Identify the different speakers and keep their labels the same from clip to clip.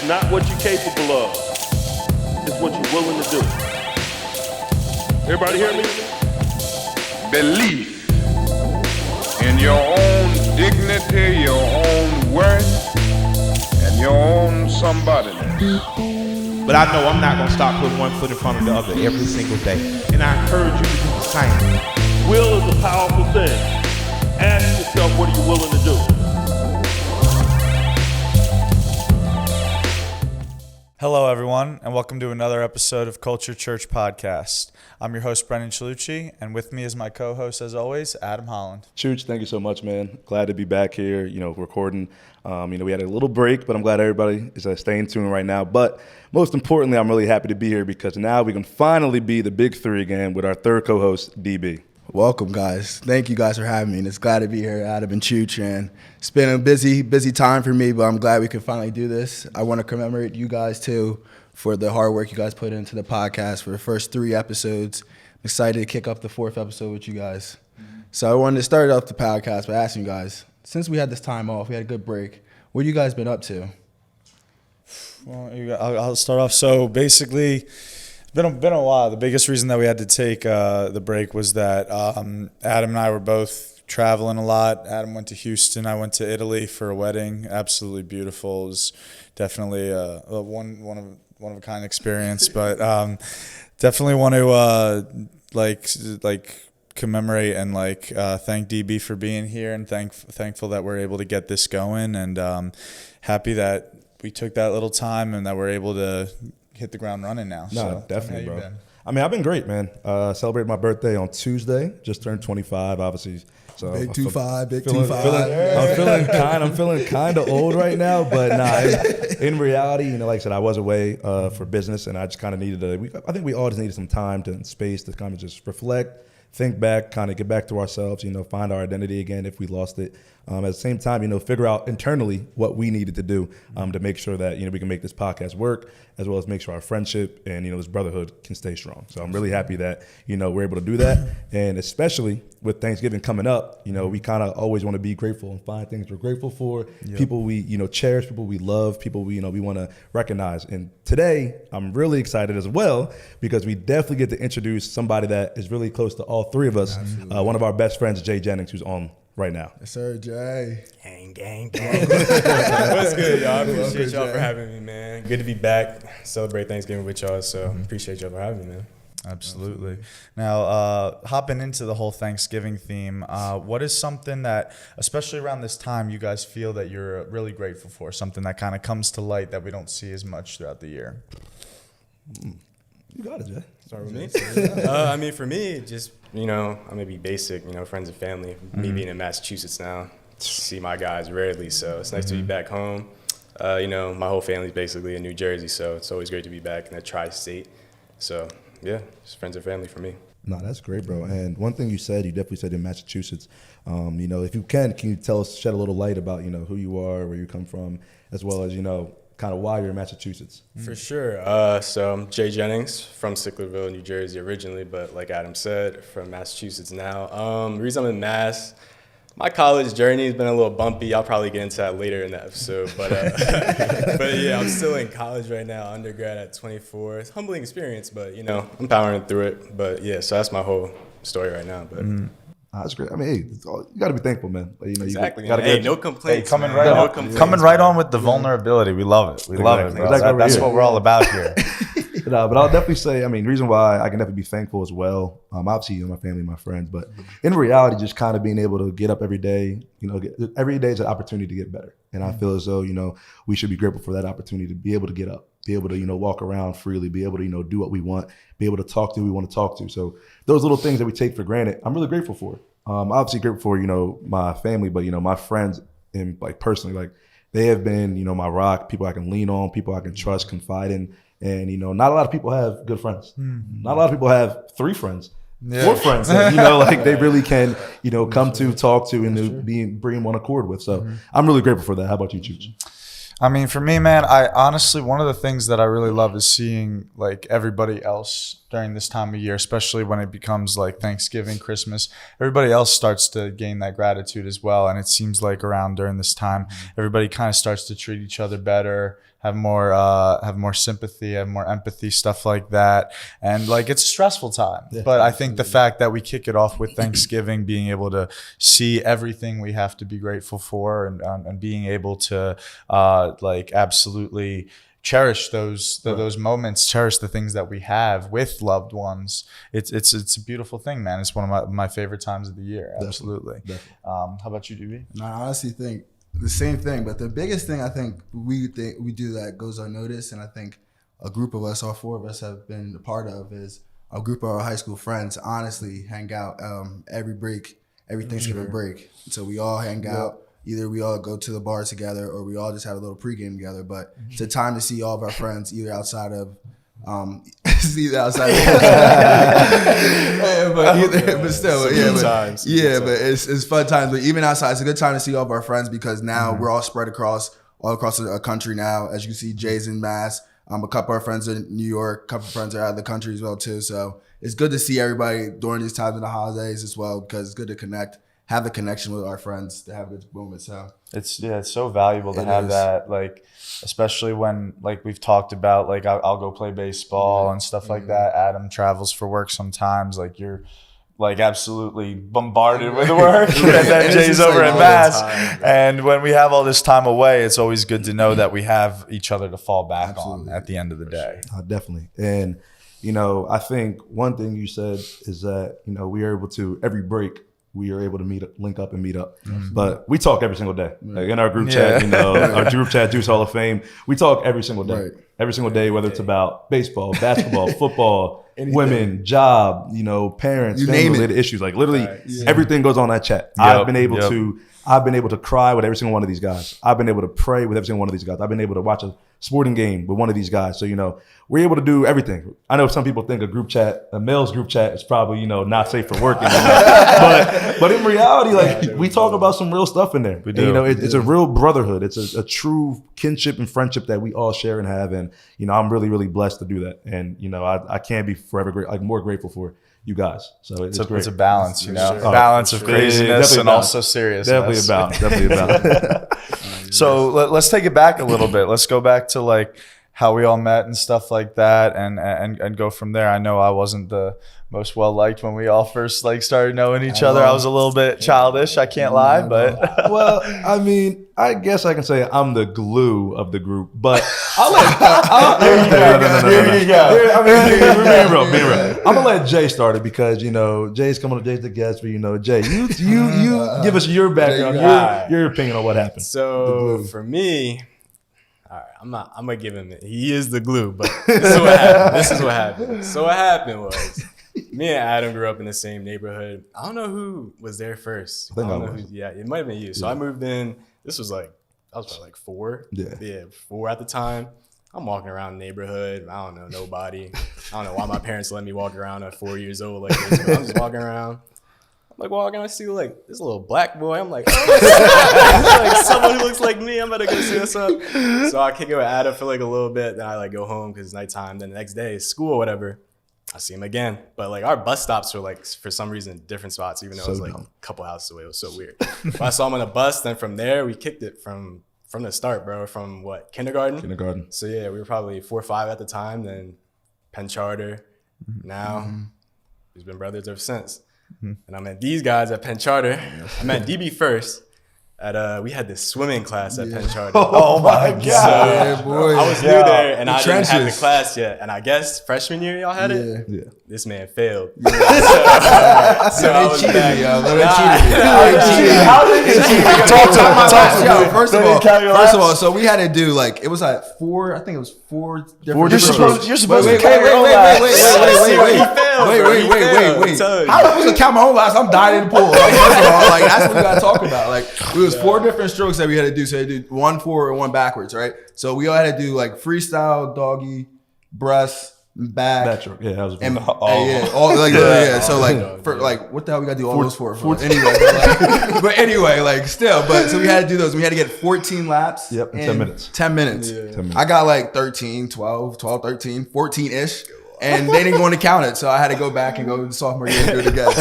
Speaker 1: It's not what you're capable of. It's what you're willing to do. Everybody hear me?
Speaker 2: Belief in your own dignity, your own worth, and your own somebodyness.
Speaker 3: But I know I'm not going to stop putting one foot in front of the other every single day. And I encourage you to do the same.
Speaker 1: Will is a powerful thing. Ask yourself, what are you willing to do?
Speaker 4: Hello, everyone, and welcome to another episode of Culture Church Podcast. I'm your host, Brendan Chalucci, and with me is my co-host, as always, Adam Holland.
Speaker 5: Chooch, thank you so much, man. Glad to be back here, recording. We had a little break, but I'm glad everybody is staying tuned right now. But most importantly, I'm really happy to be here because now we can finally be the big three again with our third co-host, DB.
Speaker 6: Welcome, guys. Thank you guys for having me. And it's glad to be here, Adam and Chooch. And it's been a busy time for me, but I'm glad we could finally do this. I want to commemorate you guys, too, for the hard work you guys put into the podcast for the first 3 episodes. I'm excited to kick off the 4th episode with you guys. So I wanted to start off the podcast by asking you guys, since we had this time off, we had a good break, what have you guys been up to?
Speaker 4: Well, I'll start off. So basically, it's been a while. The biggest reason that we had to take the break was that Adam and I were both traveling a lot. Adam went to Houston. I went to Italy for a wedding. Absolutely beautiful. It was definitely a one of a kind experience. But definitely want to like commemorate and thank DB for being here, and thankful that we're able to get this going, and happy that we took that little time and that we're able to hit the ground running now.
Speaker 5: No,
Speaker 4: so,
Speaker 5: definitely, bro. I mean, I've been great, man. Celebrated my birthday on Tuesday. Just turned 25, obviously. So
Speaker 6: Big 25, big
Speaker 5: feeling,
Speaker 6: 25.
Speaker 5: I'm feeling kind of old right now, but in reality, like I said, I was away for business, and I just kind of needed I think we all just needed some time and space to kind of just reflect, think back, kind of get back to ourselves, find our identity again if we lost it. At the same time, figure out internally what we needed to do to make sure that, we can make this podcast work, as well as make sure our friendship and, this brotherhood can stay strong. So I'm really happy that, we're able to do that. And especially with Thanksgiving coming up, we kind of always want to be grateful and find things we're grateful for, people we, cherish, people we love, people we want to recognize. And today I'm really excited as well because we definitely get to introduce somebody that is really close to all three of us. One of our best friends, Jay Jennings, who's on right now.
Speaker 6: Yes, sir, Jay.
Speaker 7: Gang. What's good, y'all? I appreciate y'all for having me, man. Good to be back, celebrate Thanksgiving with y'all, so appreciate y'all for having me, man.
Speaker 4: Absolutely. Now, hopping into the whole Thanksgiving theme, what is something that, especially around this time, you guys feel that you're really grateful for, something that kind of comes to light that we don't see as much throughout the year?
Speaker 5: You got it, Jay.
Speaker 7: Start with me? For me, just, I'm going to be basic, friends and family. Me being in Massachusetts now, see my guys rarely, so it's nice to be back home. My whole family's basically in New Jersey, so it's always great to be back in the tri-state. So, yeah, just friends and family for me.
Speaker 5: No, that's great, bro. And one thing you definitely said in Massachusetts, if you can you tell us, shed a little light about, who you are, where you come from, as well as, kind of why you're in Massachusetts?
Speaker 7: For sure. So I'm Jay Jennings from Sicklerville, New Jersey originally, but like Adam said, from Massachusetts now. The reason I'm in Mass, my college journey has been a little bumpy. I'll probably get into that later in the episode, but yeah, I'm still in college right now, undergrad at 24. It's a humbling experience, but I'm powering through it. But yeah, so that's my whole story right now. But
Speaker 5: That's great. I mean, hey, you got to be thankful, man.
Speaker 7: Exactly.
Speaker 5: No
Speaker 7: complaints.
Speaker 4: Coming right on with the vulnerability. We love it. We love it, bro. That's what we're all about here.
Speaker 5: But I'll definitely say, the reason why I can definitely be thankful as well, obviously, my family, my friends, but in reality, just kind of being able to get up every day, every day is an opportunity to get better. And I feel as though, we should be grateful for that opportunity to be able to get up, be able to, walk around freely, be able to, do what we want, be able to talk to who we want to talk to. So those little things that we take for granted, I'm really grateful for. Obviously grateful for, my family, but, my friends and personally, they have been, my rock, people I can lean on, people I can trust, confide in. And, not a lot of people have good friends. Not a lot of people have 3 friends, 4 friends that, they really can, come to, talk to, and bring one accord with. So I'm really grateful for that. How about you, Chooch?
Speaker 4: I mean, for me, man, I honestly, one of the things that I really love is seeing like everybody else during this time of year, especially when it becomes like Thanksgiving, Christmas, everybody else starts to gain that gratitude as well. And it seems like around during this time, everybody kind of starts to treat each other better, have more sympathy, have more empathy, stuff like that. And like it's a stressful time. Yeah, but I think the fact that we kick it off with Thanksgiving, being able to see everything we have to be grateful for, and being able to like absolutely cherish those moments, cherish the things that we have with loved ones. It's a beautiful thing, man. It's one of my favorite times of the year. Absolutely. Definitely. How about you, DB?
Speaker 6: No, I honestly think the same thing, but the biggest thing I think we do that goes unnoticed, and I think a group of us, all four of us, have been a part of, is a group of our high school friends honestly hang out every Thanksgiving break. So we all hang out. Either we all go to the bar together, or we all just have a little pregame together. But it's a time to see all of our friends, either outside of, but still, it's fun times. But even outside, it's a good time to see all of our friends, because now we're all spread all across the country now. As you can see, Jay's in Mass. A couple of our friends are in New York. A couple of friends are out of the country as well too. So it's good to see everybody during these times of the holidays as well, because it's good to connect. Have the connection with our friends to have good moments. So
Speaker 4: it's so valuable to have that, like, especially when, like, we've talked about, like, I'll go play baseball and stuff like that. Adam travels for work sometimes. Like, you're like absolutely bombarded with work, and then Jay's over at Mass. And when we have all this time away, it's always good to know that we have each other to fall back on at the end of the day.
Speaker 5: Definitely. And I think one thing you said is that we are able to, every break, we are able to link up and meet up. But we talk every single day. Like in our group chat, our group chat, Deuce Hall of Fame, we talk every single day. Every single day, whether it's about baseball, basketball, football, women, job, parents, family-related issues. Like literally everything goes on that chat. I've been able to cry with every single one of these guys. I've been able to pray with every single one of these guys. I've been able to watch a sporting game with one of these guys. So, we're able to do everything. I know some people think a male's group chat is probably, not safe for working. But in reality, like we talk about some real stuff in there. We do. And, it's a real brotherhood. It's a true kinship and friendship that we all share and have. And, I'm really, really blessed to do that. And, I can't be forever more grateful for you guys. So it's great.
Speaker 4: It's a balance, balance of craziness and also seriousness.
Speaker 5: Definitely a balance.
Speaker 4: So let's take it back a little bit. Let's go back to like how we all met and stuff like that, and go from there. I know I wasn't the most well liked when we all first like started knowing each other. I was a little bit childish, I can't lie, but
Speaker 5: well, I mean, I guess I can say I'm the glue of the group, but Here you go. Being real. I'm gonna let Jay start it, because Jay's coming to Jay's the guest, but Jay, you give us your background, your opinion on what happened.
Speaker 7: So for me, all right, I'm gonna give him it. He is the glue, but this is what happened. So what happened was, me and Adam grew up in the same neighborhood. I don't know who was there first.
Speaker 5: I think I was.
Speaker 7: It might have been you. So I moved in. This was I was probably like 4. Yeah, 4 at the time. I'm walking around the neighborhood. I don't know nobody. I don't know why my parents let me walk around at 4 years old like this. But I'm just walking around. I'm like walking. I see like this little black boy. I'm like, like someone who looks like me. I'm about to go see what's up. So I kick it with Adam for like a little bit. Then I like go home because it's nighttime. Then the next day, school or whatever. I see him again. But like our bus stops were like for some reason different spots, even though it was like a couple houses away. It was so weird. But I saw him on a bus. Then from there, we kicked it from the start, bro. From what, kindergarten? So yeah, we were probably 4 or 5 at the time. Then Penn Charter. Now we've been brothers ever since. And I met these guys at Penn Charter. I met DB first. We had this swimming class at Penn Charter.
Speaker 4: Oh my God.
Speaker 7: So I was new there and I didn't have the class yet. And I guess freshman year y'all had it?
Speaker 5: Yeah.
Speaker 7: This man failed. So I was back.
Speaker 6: How did they cheat? Talk to me. First of all, so we had to do like, it was like 4, I think it was 4 different.
Speaker 4: You're supposed to carry your own
Speaker 6: Wait. How am I supposed to count my own last? I'm dying in the pool. Like, first of all, like that's what we gotta talk about. Like it was 4 different strokes that we had to do. So we had to do 1 forward and 1 backwards, right? So we all had to do like freestyle, doggy, breast, back.
Speaker 5: Stroke. Yeah, that was
Speaker 6: and, So like for like what the hell we gotta do all those for? Anyway, like still, but so we had to do those. We had to get 14 laps.
Speaker 5: Yep, in 10 minutes.
Speaker 6: 10 minutes. I got like 13, 12, 13, 14-ish. And they didn't want to count it, so I had to go back and go to sophomore year and do it again.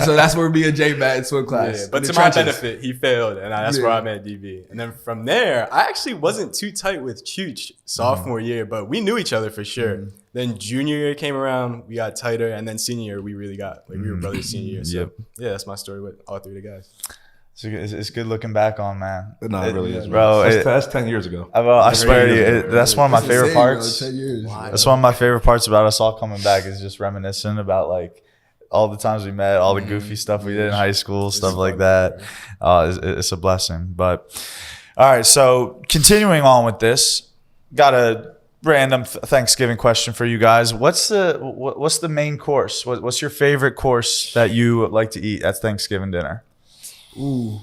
Speaker 6: So that's where me and Jay met in swim class.
Speaker 7: Yeah, but to my benefit, he failed, and that's where I met DB. And then from there, I actually wasn't too tight with Chooch sophomore year, but we knew each other for sure. Then junior year came around, we got tighter, and then senior year, we really got, like, we were brothers senior year. So, yeah, that's my story with all three of the guys.
Speaker 4: It's good looking back on, man.
Speaker 5: No, it really is,
Speaker 4: bro.
Speaker 5: That's 10 years ago.
Speaker 4: Well, I swear to you, that's one of my favorite parts.
Speaker 6: 10 years.
Speaker 4: That's one of my favorite parts about us all coming back is just reminiscing about like all the times we met, all the goofy stuff we did in high school, stuff like that. It's a blessing. But all right, so continuing on with this, got a random Thanksgiving question for you guys. What's the main course? What's your favorite course that you like to eat at Thanksgiving dinner?
Speaker 6: Ooh,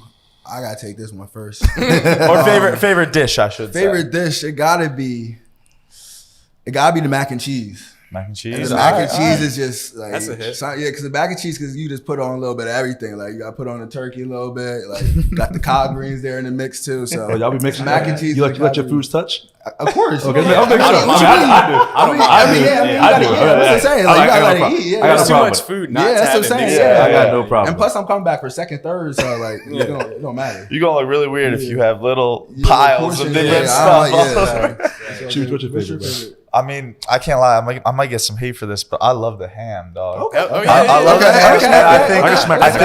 Speaker 6: I gotta take this one first.
Speaker 4: Or favorite dish, I should say.
Speaker 6: Favorite dish, it gotta be the mac and cheese.
Speaker 4: Mac and cheese.
Speaker 6: And the mac and cheese is just like
Speaker 7: That's a hit.
Speaker 6: Yeah, because the mac and cheese, because you just put on a little bit of everything. Like you got to put on the turkey a little bit. Like you got the collard greens there in the mix too. So
Speaker 5: Oh, y'all be mixing
Speaker 6: mac and cheese.
Speaker 5: You let your foods touch?
Speaker 6: Of course.
Speaker 5: Okay,
Speaker 6: Yeah.
Speaker 5: I'll make sure.
Speaker 6: I mean, that's what I'm saying. Like, you gotta let it eat. Yeah,
Speaker 5: I got
Speaker 7: There's
Speaker 5: no
Speaker 7: too
Speaker 5: problem.
Speaker 7: much food not
Speaker 6: Yeah, that's
Speaker 7: to
Speaker 6: what I'm
Speaker 7: have it
Speaker 6: saying.
Speaker 7: mixed.
Speaker 6: Yeah.
Speaker 5: I got no problem.
Speaker 6: And plus, I'm coming back for second, third, so like it don't matter.
Speaker 4: You're gonna look really weird if you have little
Speaker 6: Yeah,
Speaker 4: piles of
Speaker 6: portion,
Speaker 4: different
Speaker 6: yeah,
Speaker 4: stuff.
Speaker 5: Choose what's your favorite, bro?
Speaker 4: I mean, I can't lie. I might get some hate for this, but I love the ham, dog.
Speaker 7: Oh, yeah,
Speaker 4: I love
Speaker 6: okay,
Speaker 4: the ham.
Speaker 6: okay,
Speaker 4: and I
Speaker 6: okay,
Speaker 4: think
Speaker 6: okay.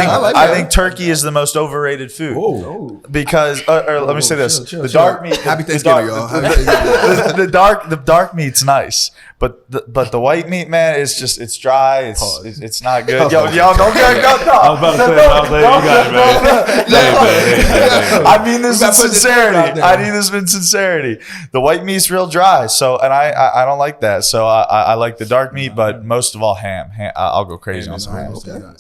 Speaker 6: I like
Speaker 4: I
Speaker 6: that.
Speaker 4: think turkey is the most overrated food.
Speaker 5: Oh.
Speaker 4: Because or let me say this:
Speaker 6: chill,
Speaker 4: the
Speaker 6: chill.
Speaker 4: dark meat.
Speaker 6: Happy
Speaker 4: the
Speaker 6: Thanksgiving,
Speaker 4: dark-
Speaker 6: y'all. Happy Thanksgiving.
Speaker 4: the dark meat's nice, but the white meat, man, it's dry. It's not good. Yo, don't get
Speaker 5: I was about to say, you got it, man.
Speaker 4: I mean this in
Speaker 6: gotta put this out
Speaker 4: sincerity.
Speaker 6: there.
Speaker 4: I mean this in sincerity. The white meat's real dry, so and I don't like that. So I like the dark meat, but most of all ham. I'll go crazy on some ham.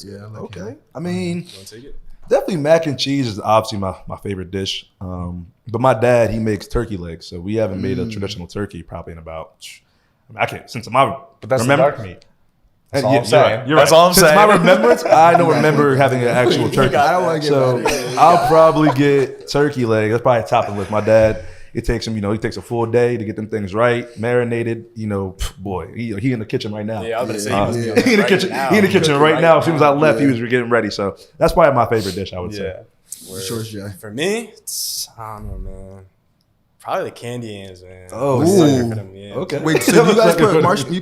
Speaker 6: Yeah, I like
Speaker 5: Okay. I mean,
Speaker 7: Take it.
Speaker 5: definitely mac and cheese is obviously my favorite dish. But my dad, he makes turkey legs, so we haven't made a traditional turkey probably in about. I can't since my.
Speaker 4: But that's
Speaker 5: remember,
Speaker 4: the dark meat. That's all
Speaker 5: Yeah,
Speaker 4: I'm saying.
Speaker 5: You're
Speaker 4: That's
Speaker 5: right.
Speaker 4: all I'm
Speaker 5: Since
Speaker 4: saying.
Speaker 5: my remembrance, I don't remember having an actual turkey.
Speaker 6: I don't wanna get
Speaker 5: So
Speaker 6: mad at you.
Speaker 5: I'll probably get turkey leg. That's probably top of the list. My dad, it takes him, he takes a full day to get them things right, marinated. Boy, he in the kitchen right now.
Speaker 7: Yeah, I was gonna say he must be on
Speaker 5: He in the
Speaker 7: right
Speaker 5: kitchen.
Speaker 7: now.
Speaker 5: He in the kitchen right now. As soon as I left,
Speaker 6: Yeah.
Speaker 5: he was getting ready. So that's probably my favorite dish. I would say.
Speaker 4: Yeah.
Speaker 6: Sure, Jay.
Speaker 7: For me, I don't know, man. Probably the candy yams, man.
Speaker 5: Oh,
Speaker 7: I'm a sucker
Speaker 6: ooh.
Speaker 7: for them yams.
Speaker 5: Okay.
Speaker 6: Wait, so you guys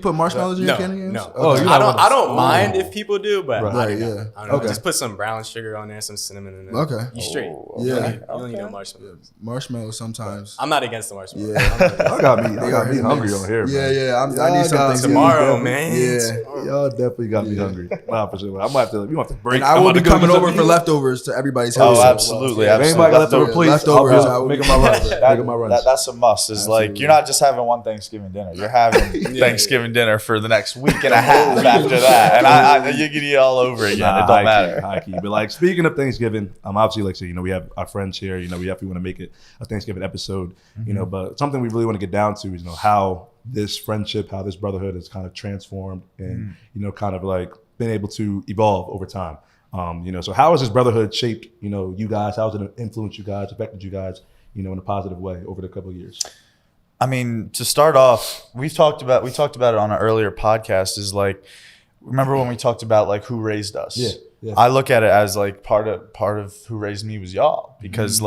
Speaker 6: put marshmallows in your
Speaker 7: No,
Speaker 6: candy yams?
Speaker 7: no.
Speaker 5: Oh, you
Speaker 7: I
Speaker 5: don't
Speaker 7: I don't mind if people do, but
Speaker 5: Right.
Speaker 7: I
Speaker 6: Right,
Speaker 7: don't know.
Speaker 6: yeah.
Speaker 7: I don't know.
Speaker 6: Okay.
Speaker 7: Just put some brown sugar on there, some cinnamon in there.
Speaker 6: Okay.
Speaker 7: You straight.
Speaker 4: Oh,
Speaker 6: Yeah.
Speaker 7: You don't need no marshmallows.
Speaker 6: Marshmallows sometimes.
Speaker 7: I'm not against the marshmallows.
Speaker 6: Yeah.
Speaker 5: I got me hungry on here.
Speaker 6: Yeah,
Speaker 5: man.
Speaker 6: yeah. I
Speaker 5: Y'all
Speaker 6: need
Speaker 5: got
Speaker 6: something
Speaker 5: me
Speaker 7: Tomorrow,
Speaker 5: definitely-
Speaker 7: man.
Speaker 6: Yeah.
Speaker 5: Y'all definitely got me hungry. Nah, for sure. I might have to. We gonna have to break.
Speaker 6: And I will
Speaker 5: I'm
Speaker 6: be
Speaker 5: about to go
Speaker 6: coming
Speaker 5: get
Speaker 6: over
Speaker 5: something
Speaker 6: for
Speaker 5: to eat.
Speaker 6: leftovers to everybody's house.
Speaker 4: Oh, absolutely.
Speaker 5: If anybody got leftover,
Speaker 6: Yeah,
Speaker 5: please.
Speaker 6: leftovers, I
Speaker 5: I'll
Speaker 6: will
Speaker 5: make
Speaker 6: be-
Speaker 5: my runs. Making my runs.
Speaker 4: That's a must. Is like you're not just having one Thanksgiving dinner. You're having Thanksgiving dinner for the next week and a half after that, and you can eat all over again. It don't matter.
Speaker 5: High key. But like speaking of Thanksgiving, obviously like so, we have our friends here. We definitely want to make it a Thanksgiving episode. But something we really want to get down to is how this friendship, how this brotherhood has kind of transformed and kind of like been able to evolve over time. So how has this brotherhood shaped you guys? How has it influenced you guys, affected you guys? In a positive way over the couple of years.
Speaker 4: I mean, to start off, we talked about it on an earlier podcast. Is like, remember when we talked about like who raised us?
Speaker 5: Yeah.
Speaker 4: I look at it as like part of who raised me was y'all, because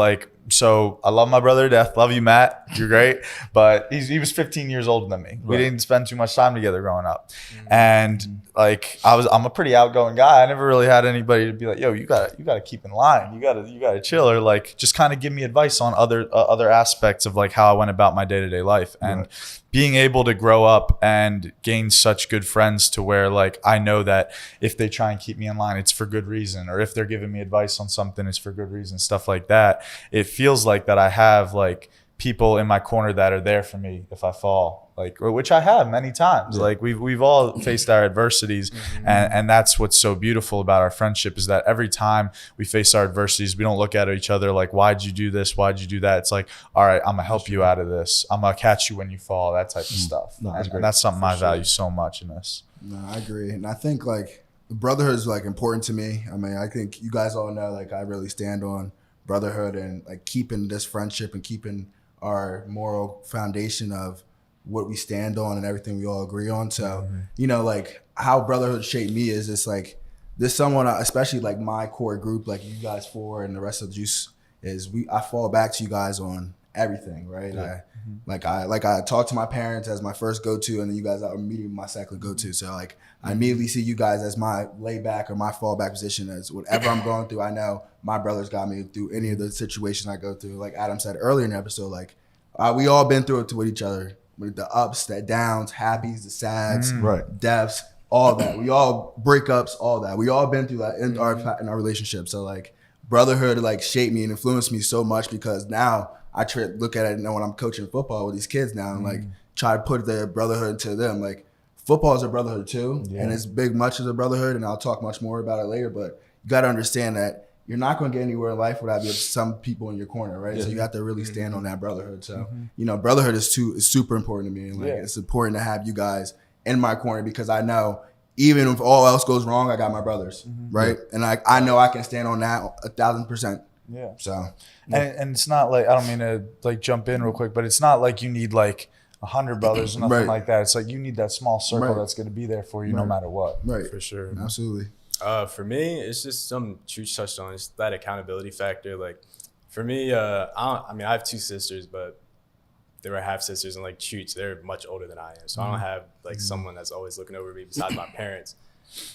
Speaker 4: so I love my brother to death. Love you, Matt. You're great. But he was 15 years older than me. We didn't spend too much time together growing up. And like I'm a pretty outgoing guy. I never really had anybody to be like, yo, you gotta keep in line. You gotta chill, or like just kind of give me advice on other aspects of like how I went about my day-to-day life. And being able to grow up and gain such good friends to where like I know that if they try and keep me in line, it's for good reason, or if they're giving me advice on something, it's for good reason, stuff like that. It feels like that I have like people in my corner that are there for me if I fall, like, which I have many times. Like we've all faced our adversities, and that's what's so beautiful about our friendship is that every time we face our adversities, we don't look at each other like, why'd you do this? Why'd you do that? It's like, all right, I'm gonna help you out of this. I'm gonna catch you when you fall, that type of stuff.
Speaker 5: No, that's great.
Speaker 4: And that's something I value so much in this.
Speaker 6: No, I agree. And I think like brotherhood is like important to me. I mean, I think you guys all know like I really stand on brotherhood and like keeping this friendship and keeping our moral foundation of what we stand on and everything we all agree on. So, you know, like how brotherhood shaped me is just like, there's someone, especially like my core group, like you guys four and the rest of the Juice, is I fall back to you guys on everything, right? Yeah. I talk to my parents as my first go-to, and then you guys are immediately my second go-to. So like I immediately see you guys as my layback or my fallback position, as whatever I'm going through, I know my brothers got me through any of the situations I go through. Like Adam said earlier in the episode, like we all been through it with each other, with the ups, the downs, happies, the sads, deaths, all that. We all breakups, all that. We all been through that in our relationship. So like brotherhood like shaped me and influenced me so much, because now I try to look at it, and when I'm coaching football with these kids now, and like try to put the brotherhood to them. Like football is a brotherhood too, and it's big much as a brotherhood, and I'll talk much more about it later. But you got to understand that you're not going to get anywhere in life without some people in your corner, right? Yeah. So you have to really stand on that brotherhood. So you know, brotherhood is super important to me, and like it's important to have you guys in my corner, because I know even if all else goes wrong, I got my brothers, right? And I know I can stand on that 1,000%. Yeah. So,
Speaker 4: and it's not like, I don't mean to like jump in real quick, but it's not like you need like 100 brothers or nothing like that. It's like you need that small circle that's going to be there for you no matter what.
Speaker 6: Right.
Speaker 7: For sure.
Speaker 6: Absolutely.
Speaker 7: For me, it's just something Chooch touched on. It's that accountability factor. Like for me, I have two sisters, but they were half sisters, and like Chooch, they're much older than I am. So I don't have like someone that's always looking over me besides my parents.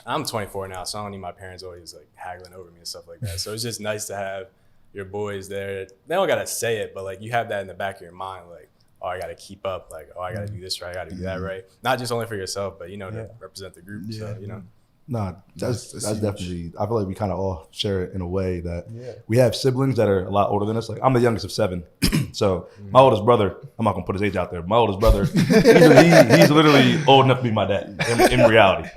Speaker 7: I'm 24 now, so I don't need my parents always like haggling over me and stuff like that. So it's just nice to have your boys there. They don't gotta say it, but like you have that in the back of your mind, like, oh, I gotta keep up, like, oh, I gotta do this right, I gotta do that right. Not just only for yourself, but you know, to represent the group. So you know.
Speaker 5: No, that's definitely. I feel like we kind of all share it in a way that we have siblings that are a lot older than us. Like I'm the youngest of 7, so my oldest brother. I'm not gonna put his age out there. My oldest brother, he's literally old enough to be my dad in reality.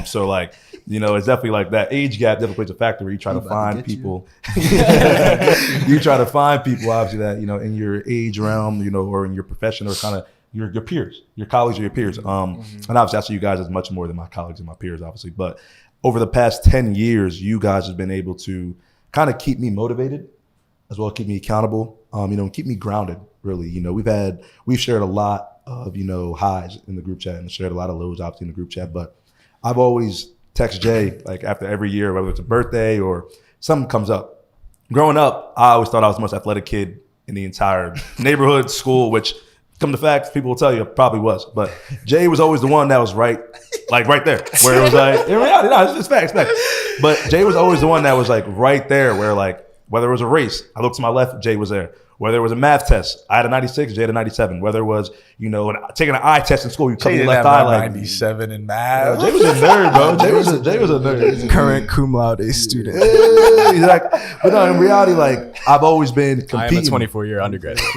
Speaker 5: So like, you know, it's definitely like that age gap definitely plays a factor where you try to find people. You try to find people, obviously, that you know in your age realm, you know, or in your profession, or kind of your peers, your colleagues or your peers. And obviously I see you guys as much more than my colleagues and my peers, obviously. But over the past 10 years, you guys have been able to kind of keep me motivated, as well as keep me accountable, you know, and keep me grounded, really. You know, we've shared a lot of, you know, highs in the group chat and shared a lot of lows, obviously, in the group chat. But I've always text Jay, like after every year, whether it's a birthday or something comes up. Growing up, I always thought I was the most athletic kid in the entire neighborhood, school, which come to facts, people will tell you it probably was. But Jay was always the one that was right there. Where it was like, in reality, no, it's facts. But Jay was always the one that was like right there, where like, whether it was a race, I looked to my left, Jay was there. Whether it was a math test, I had a 96, Jay had a 97. Whether it was, you know, taking an eye test in school, you cover your left eye like
Speaker 4: 97 in math.
Speaker 5: Jay was a nerd, bro. Jay was a nerd.
Speaker 6: Current cum laude student.
Speaker 5: Exactly. But no, in reality, like I've always been competing.
Speaker 7: I am a 24-year undergraduate.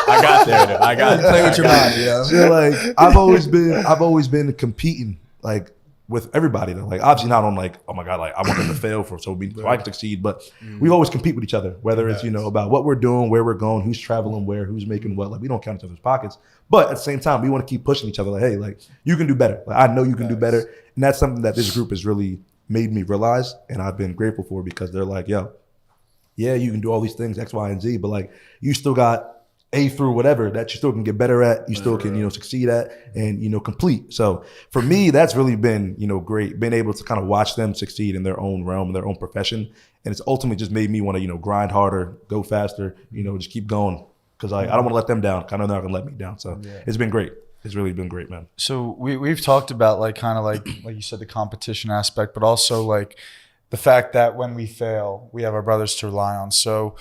Speaker 7: I got there. Though. I got
Speaker 6: play with your mind, you know?
Speaker 5: So like I've always been competing like with everybody though. Like obviously not on like, oh my God, like I want them to fail so I can succeed. But we always compete with each other, whether it's, you know, about what we're doing, where we're going, who's traveling where, who's making what. Like we don't count each other's pockets. But at the same time, we want to keep pushing each other. Like, hey, like you can do better. Like I know you can do better. And that's something that this group has really made me realize. And I've been grateful for, because they're like, yo, yeah, you can do all these things, X, Y, and Z, but like you still got A through whatever that you still can get better at, you still can, you know, succeed at and, you know, complete. So for me, that's really been, you know, great, being able to kind of watch them succeed in their own realm, in their own profession. And it's ultimately just made me want to, you know, grind harder, go faster, you know, just keep going. Cause I don't want to let them down. I know they're not gonna let me down. So it's been great. It's really been great, man.
Speaker 4: So we've talked about like kind of like you said, the competition aspect, but also like the fact that when we fail, we have our brothers to rely on. So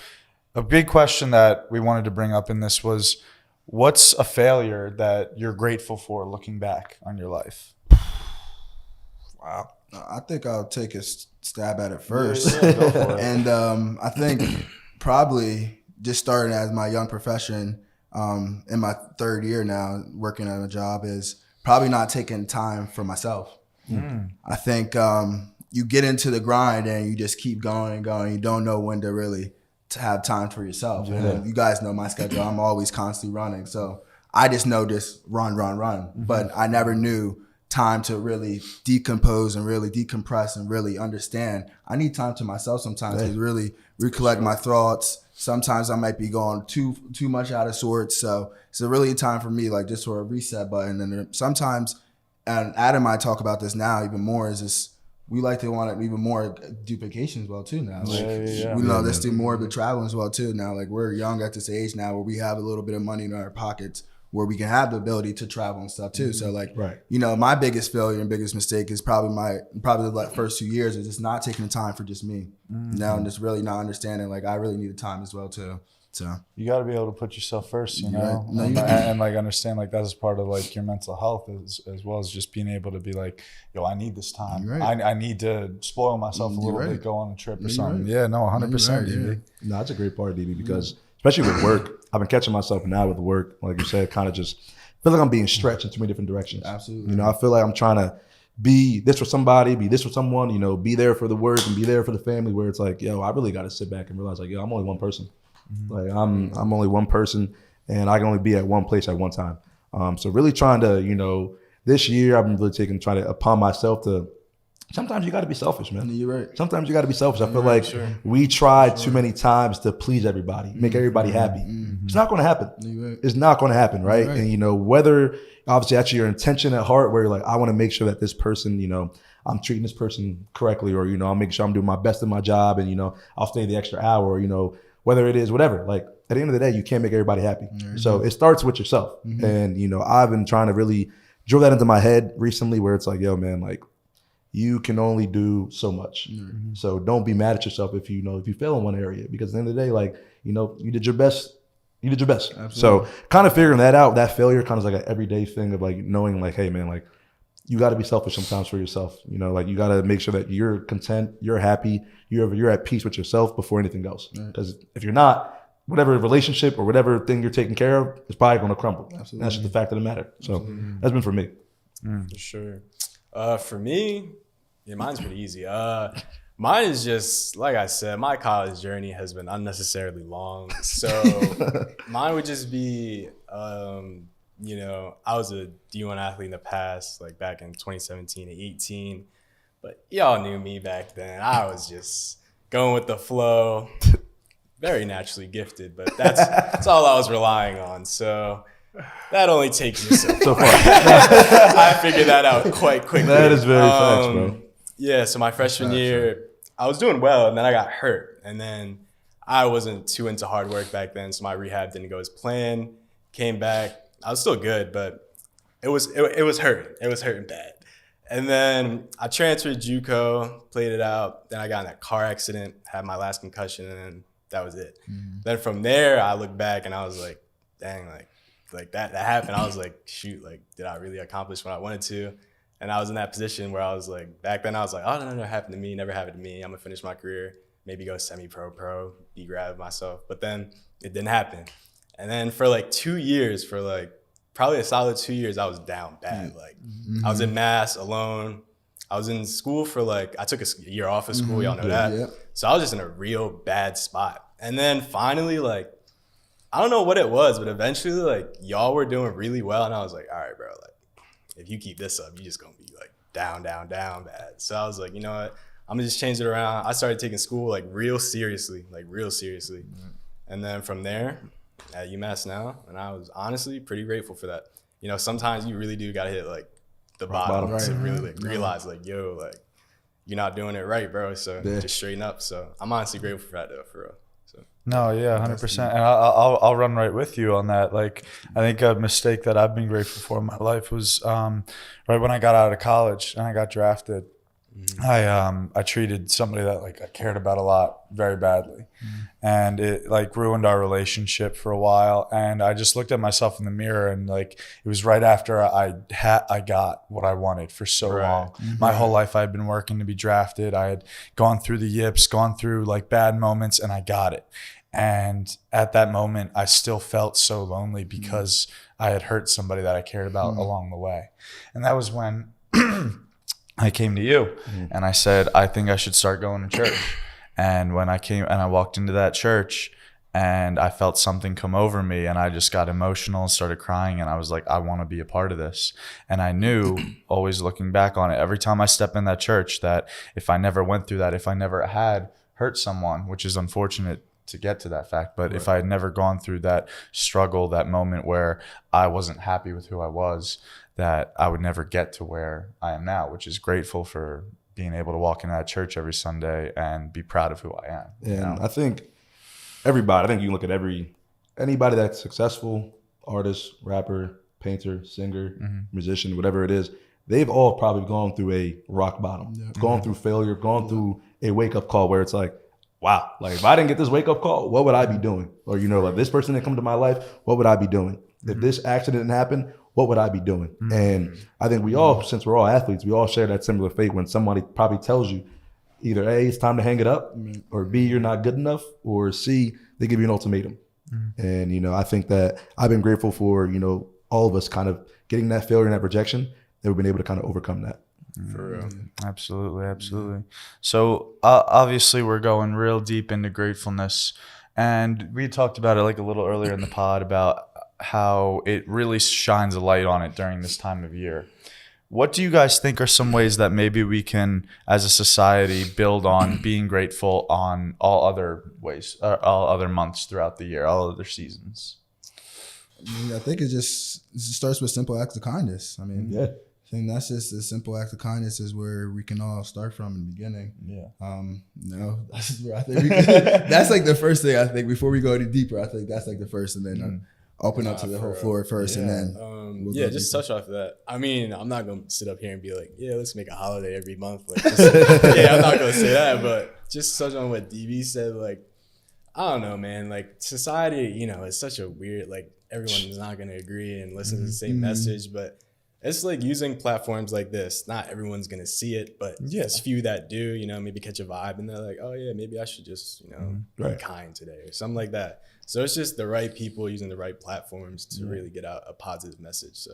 Speaker 4: a big question that we wanted to bring up in this was, what's a failure that you're grateful for looking back on your life?
Speaker 6: Wow. I think I'll take a stab at it first.
Speaker 4: Go for it.
Speaker 6: And I think probably just starting as my young profession in my 3rd year now, working on a job, is probably not taking time for myself. I think you get into the grind and you just keep going and going. You don't know when to really to have time for yourself. And you guys know my schedule. I'm always constantly running. So I just know just run. But I never knew time to really decompose and really decompress and really understand. I need time to myself sometimes to really recollect my thoughts, sometimes I might be going too much out of sorts. So it's a really time for me, like just for a reset button. And then sometimes, and Adam and I talk about this now even more, is just we like to want to even more do vacation as well too now. Like, we know let's do more of the traveling as well too now. Like we're young at this age now where we have a little bit of money in our pockets where we can have the ability to travel and stuff too. So like, you know, my biggest failure and biggest mistake is probably the first 2 years is just not taking the time for just me. You know, and just really not understanding like I really need the time as well too. So
Speaker 4: you got to be able to put yourself first, you know,
Speaker 6: No,
Speaker 4: and like understand like that is part of like your mental health as well as just being able to be like, yo, I need this time. I need to spoil myself a little bit, go on a trip or something. Yeah, no, 100%, DB.
Speaker 5: No, that's a great part, DB, because especially with work, I've been catching myself now with work, like you said, kind of just feel like I'm being stretched in too many different directions.
Speaker 6: Absolutely.
Speaker 5: You know, I feel like I'm trying to be this for somebody, be this for someone, you know, be there for the work and be there for the family, where it's like, yo, I really got to sit back and realize like, yo, I'm only one person. Like I'm only one person and I can only be at one place at one time. So really trying to, you know, this year I've been really trying to upon myself to, sometimes you got to be selfish, man.
Speaker 6: You're right.
Speaker 5: Sometimes you got to be selfish. I feel like we try too many times to please everybody, make everybody happy. It's not going to happen. It's not going to happen, right? And, you know, whether obviously that's your intention at heart where you're like, I want to make sure that this person, you know, I'm treating this person correctly, or, you know, I'll make sure I'm doing my best in my job and, you know, I'll stay the extra hour, or, you know, whether it is whatever, like at the end of the day, you can't make everybody happy. So it starts with yourself. And, you know, I've been trying to really drill that into my head recently where it's like, yo, man, like you can only do so much. So don't be mad at yourself if you fail in one area, because at the end of the day, like, you know, you did your best. Absolutely. So kind of figuring that out, that failure kind of like an everyday thing of like knowing like, hey man, like you got to be selfish sometimes for yourself. You know, like you got to make sure that you're content, you're happy, you're at peace with yourself before anything goes. Because if you're not, whatever relationship or whatever thing you're taking care of is probably going to crumble. Absolutely. That's just the fact of the matter. So that's been for me.
Speaker 7: For sure. For me, yeah, mine's pretty easy. Mine is just, like I said, my college journey has been unnecessarily long. So mine would just be, you know, I was a D1 athlete in the past, like back in 2017 and 18. But y'all knew me back then. I was just going with the flow, very naturally gifted, but that's all I was relying on. So that only takes me so far. I figured that out quite quickly.
Speaker 5: That is very facts, bro.
Speaker 7: Yeah, so my freshman year, I was doing well, and then I got hurt. And then I wasn't too into hard work back then, so my rehab didn't go as planned. Came back. I was still good, but it was hurting. It was hurting bad. And then I transferred JUCO, played it out. Then I got in a car accident, had my last concussion, and then that was it. Then from there, I looked back and I was like, dang, like that happened. I was like, shoot, like, did I really accomplish what I wanted to? And I was in that position where I was like, back then I was like, oh, no, happened to me, never happened to me. I'm gonna finish my career, maybe go semi-pro, be grab myself. But then it didn't happen. And then for like 2 years, for like probably a solid 2 years, I was down bad. Like I was in Mass alone. I was in school for like, I took a year off of school, y'all know that. Yeah. So I was just in a real bad spot. And then finally, like, I don't know what it was, but eventually like y'all were doing really well. And I was like, all right, bro, like if you keep this up, you just gonna be like down bad. So I was like, you know what? I'm gonna just change it around. I started taking school like real seriously. And then from there, at UMass now, and I was honestly pretty grateful for that. You know, sometimes you really do gotta hit like the bottom to really like realize like, yo, like you're not doing it right, bro. So just straighten up. So I'm honestly grateful for that though, for real. So
Speaker 4: no, yeah, 100%. And I'll run right with you on that. Like I think a mistake that I've been grateful for in my life was right when I got out of college and I got drafted. I treated somebody that like I cared about a lot very badly, and it like ruined our relationship for a while. And I just looked at myself in the mirror, and like it was right after I got what I wanted for so long. My whole life I had been working to be drafted. I had gone through the yips, gone through like bad moments, and I got it. And at that moment, I still felt so lonely because I had hurt somebody that I cared about along the way. And that was when I came to you and I said, I think I should start going to church. And when I came and I walked into that church and I felt something come over me and I just got emotional and started crying. And I was like, I want to be a part of this. And I knew, always looking back on it, every time I step in that church, that if I never went through that, if I never had hurt someone, which is unfortunate to get to that fact. But if I had never gone through that struggle, that moment where I wasn't happy with who I was, that I would never get to where I am now, which is grateful for being able to walk into that church every Sunday and be proud of who I am.
Speaker 5: And I think everybody, I think you can look at anybody that's successful, artist, rapper, painter, singer, musician, whatever it is, they've all probably gone through a rock bottom, gone through failure, gone through a wake-up call where it's like, wow, like if I didn't get this wake-up call, what would I be doing? Or, like this person didn't come to my life, what would I be doing? If this accident didn't happen, what would I be doing? And I think we all, since we're all athletes, we all share that similar fate when somebody probably tells you either A, it's time to hang it up, or B, you're not good enough, or C, they give you an ultimatum. And, I think that I've been grateful for, all of us kind of getting that failure and that rejection, that we've been able to kind of overcome that.
Speaker 7: For real.
Speaker 4: Absolutely. So obviously we're going real deep into gratefulness, and we talked about it like a little earlier in the pod about how it really shines a light on it during this time of year. What do you guys think are some ways that maybe we can, as a society, build on being grateful on all other ways, all other months throughout the year, all other seasons?
Speaker 6: I think it starts with simple acts of kindness. I think that's just a simple act of kindness is where we can all start from in the beginning. That's where I think that's like the first thing. I think before we go any deeper, I think that's like the first, and then open up to the whole floor first, and then
Speaker 7: just touch off that. I mean, I'm not gonna sit up here and be like, let's make a holiday every month. Like, I'm not gonna say that, but just touch on what DB said. Like, I don't know, man. Like, society, it's such a weird, like, everyone is not gonna agree and listen to the same message, but it's like using platforms like this. Not everyone's gonna see it, but there's few that do. Maybe catch a vibe, and they're like, oh yeah, maybe I should just be kind today or something like that. So it's just the right people using the right platforms to really get out a positive message. So,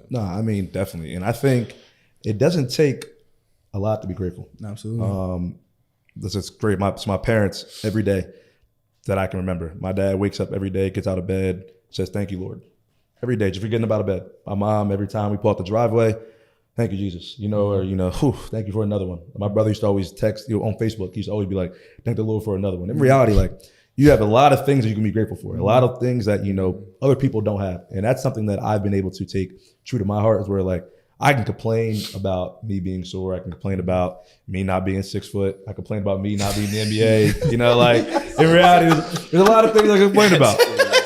Speaker 5: No, I mean, definitely. And I think it doesn't take a lot to be grateful.
Speaker 6: Absolutely.
Speaker 5: This is great. My parents, every day that I can remember, my dad wakes up every day, gets out of bed, says, thank you, Lord. Every day, just for getting up out of bed. My mom, every time we pull out the driveway, thank you, Jesus. Thank you for another one. My brother used to always text, on Facebook, he used to always be like, thank the Lord for another one. In reality, like, you have a lot of things that you can be grateful for, a lot of things that, other people don't have. And that's something that I've been able to take true to my heart, is where, like, I can complain about me being sore. I can complain about me not being 6 foot. I complain about me not being in the NBA. Like, in reality, there's a lot of things I complain about.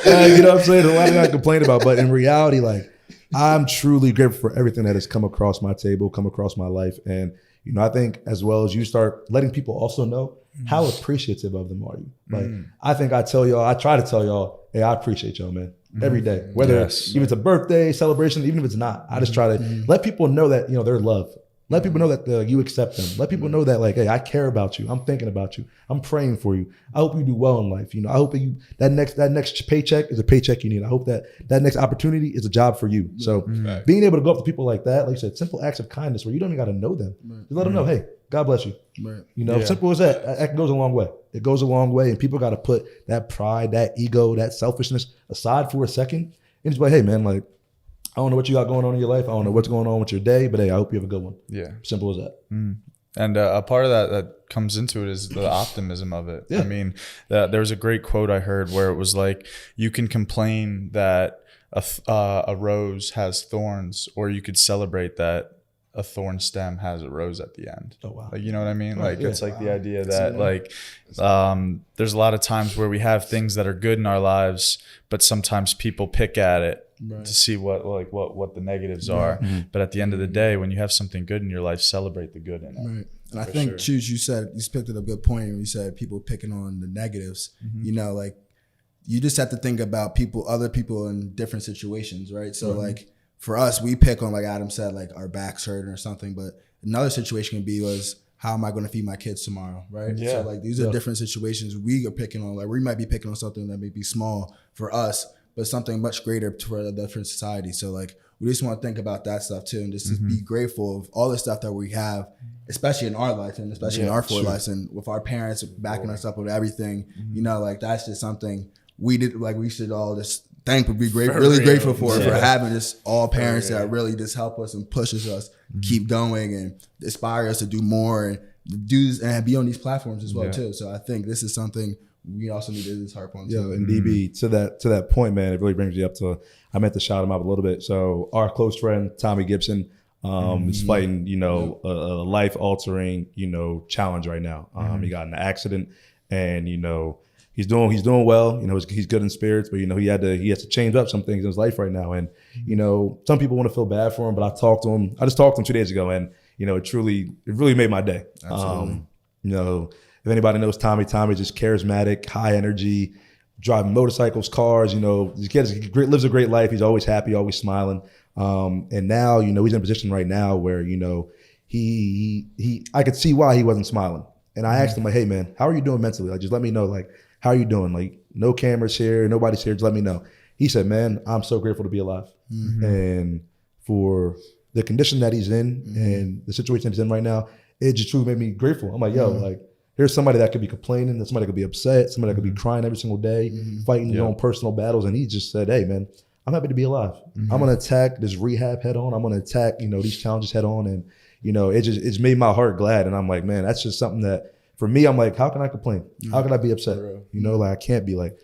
Speaker 5: You know what I'm saying? There's a lot of things I complain about. But in reality, like, I'm truly grateful for everything that has come across my table, come across my life. And, I think as well as you start letting people also know, how appreciative of them are you? Like, I think I try to tell y'all, hey, I appreciate y'all, man, every day. Whether even it's a birthday celebration, even if it's not, I just try to let people know that, they're loved. Let people know that you accept them. Let people know that, like, hey, I care about you. I'm thinking about you. I'm praying for you. I hope you do well in life. I hope that next paycheck is a paycheck you need. I hope that next opportunity is a job for you. So being able to go up to people like that, like you said, simple acts of kindness where you don't even got to know them. Just let them know, hey, God bless you. Simple as that. That goes a long way. It goes a long way. And people got to put that pride, that ego, that selfishness aside for a second and just be like, hey, man, like, I don't know what you got going on in your life. I don't know what's going on with your day, but hey, I hope you have a good one.
Speaker 4: Yeah.
Speaker 5: Simple as that.
Speaker 4: And a part of that comes into it is the optimism of it. I mean, there was a great quote I heard where it was like, you can complain that a rose has thorns, or you could celebrate that a thorn stem has a rose at the end.
Speaker 5: Oh, wow.
Speaker 4: Like, you know what I mean? Like, it's like the idea that like, there's a lot of times where we have things that are good in our lives, but sometimes people pick at it to see what the negatives are. But at the end of the day, when you have something good in your life, celebrate the good in it.
Speaker 6: Right. And I think, Chooch, you picked up a good point when you said people picking on the negatives. Like, you just have to think about other people in different situations, right? So like, for us, we pick on, like Adam said, like our backs hurting or something. But another situation can be how am I going to feed my kids tomorrow, right? So like, these are different situations we are picking on. Like, we might be picking on something that may be small for us, but something much greater for a different society. So like, we just want to think about that stuff too, and just to be grateful of all the stuff that we have, especially in our life and especially in our four lives, and with our parents backing us up with everything. Like, that's just something we did. Like, we should all just grateful for having just all parents that really just help us and pushes us keep going and inspire us to do more and do and be on these platforms as well too. So I think this is something we also need to harp on.
Speaker 5: Yeah,
Speaker 6: too.
Speaker 5: and DB, to that point, man, it really brings you up to, I meant to shout him out a little bit. So our close friend, Tommy Gibson, is fighting, a life-altering, challenge right now. He got in an accident, and, he's doing well. He's good in spirits, but, he has to change up some things in his life right now. And, some people want to feel bad for him, but I just talked to him 2 days ago, and, it really made my day.
Speaker 6: Absolutely.
Speaker 5: If anybody knows Tommy just charismatic, high energy, driving motorcycles, cars, lives a great life. He's always happy, always smiling. And now, he's in a position right now where, I could see why he wasn't smiling. And I asked him, like, hey man, how are you doing mentally? Like, just let me know, like, how are you doing? Like, no cameras here, nobody's here, just let me know. He said, man, I'm so grateful to be alive. And for the condition that he's in and the situation he's in right now, it just truly made me grateful. I'm like, yo, like, here's somebody that could be complaining, somebody that could be upset, somebody that could be crying every single day, fighting their own personal battles. And he just said, hey man, I'm happy to be alive. I'm gonna attack this rehab head on. I'm gonna attack, these challenges head on. And, it's made my heart glad. And I'm like, man, that's just something that for me, I'm like, how can I complain? How can I be upset? Like, I can't be like,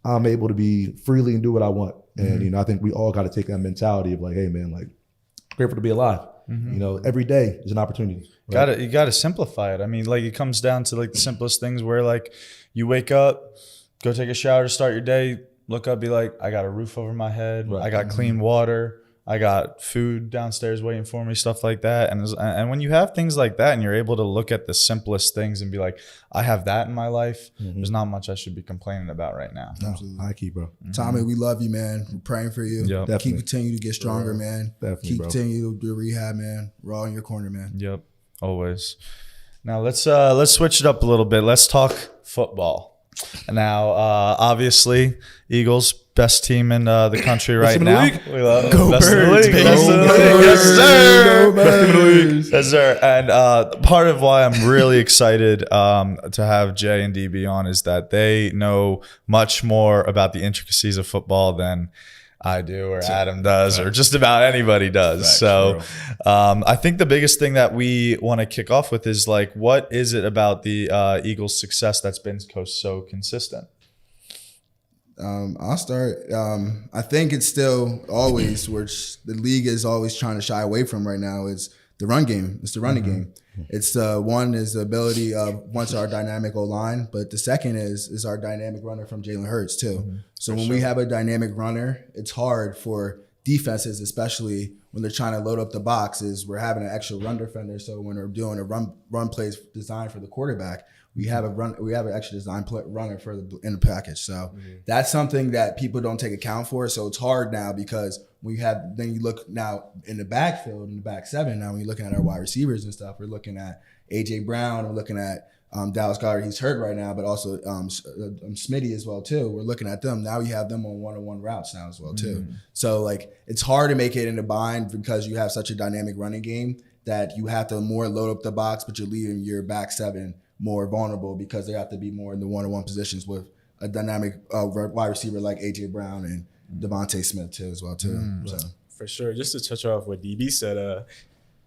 Speaker 5: I'm able to be freely and do what I want. And, I think we all got to take that mentality of like, hey man, like, grateful to be alive. Every day is an opportunity. Right?
Speaker 4: You gotta simplify it. I mean, like, it comes down to like the simplest things where like you wake up, go take a shower to start your day, look up, be like, I got a roof over my head, I got clean water, I got food downstairs waiting for me, stuff like that. And when you have things like that and you're able to look at the simplest things and be like, I have that in my life, there's not much I should be complaining about right now.
Speaker 6: Absolutely.
Speaker 5: High key, bro.
Speaker 6: Tommy, we love you, man. We're praying for you.
Speaker 4: Yep.
Speaker 6: Keep continue to get stronger, man.
Speaker 5: Definitely,
Speaker 6: Keep
Speaker 5: bro.
Speaker 6: continue to do rehab, man. We're all in your corner, man.
Speaker 4: Yep, always. Now let's switch it up a little bit. Let's talk football. Now, obviously, Eagles, best team in the country right now. We love
Speaker 6: Go
Speaker 4: best in the
Speaker 6: Birds,
Speaker 4: league.
Speaker 6: baby.
Speaker 4: Best in the
Speaker 6: Go
Speaker 4: league. Yes,
Speaker 6: Birds.
Speaker 4: sir.
Speaker 6: Go Birds.
Speaker 4: Yes, sir. And part of why I'm really excited to have Jay and DB on is that they know much more about the intricacies of football than I do, or Adam does, or just about anybody does. So I think the biggest thing that we want to kick off with is like, what is it about the Eagles' success that's been so consistent?
Speaker 6: I'll start. I think it's still always, which the league is always trying to shy away from right now, is the run game. It's the running game. It's one is the ability of once our dynamic O-line, but the second is our dynamic runner from Jalen Hurts too. So when we have a dynamic runner, it's hard for defenses, especially when they're trying to load up the box, is we're having an extra run defender. So when we're doing a run plays designed for the quarterback, we have an extra design runner in the package. So that's something that people don't take account for. So it's hard now because then you look now in the backfield, in the back seven. Now when you're looking at our wide receivers and stuff, we're looking at AJ Brown, we're looking at Dallas Goedert. He's hurt right now, but also Smitty as well too. We're looking at them now. You have them on one-on-one routes now as well too. So like it's hard to make it in the bind because you have such a dynamic running game that you have to more load up the box, but you're leaving your back seven more vulnerable because they have to be more in the one-on-one positions with a dynamic wide receiver like AJ Brown and Devontae Smith too as well too. So.
Speaker 7: For sure. Just to touch off what DB said,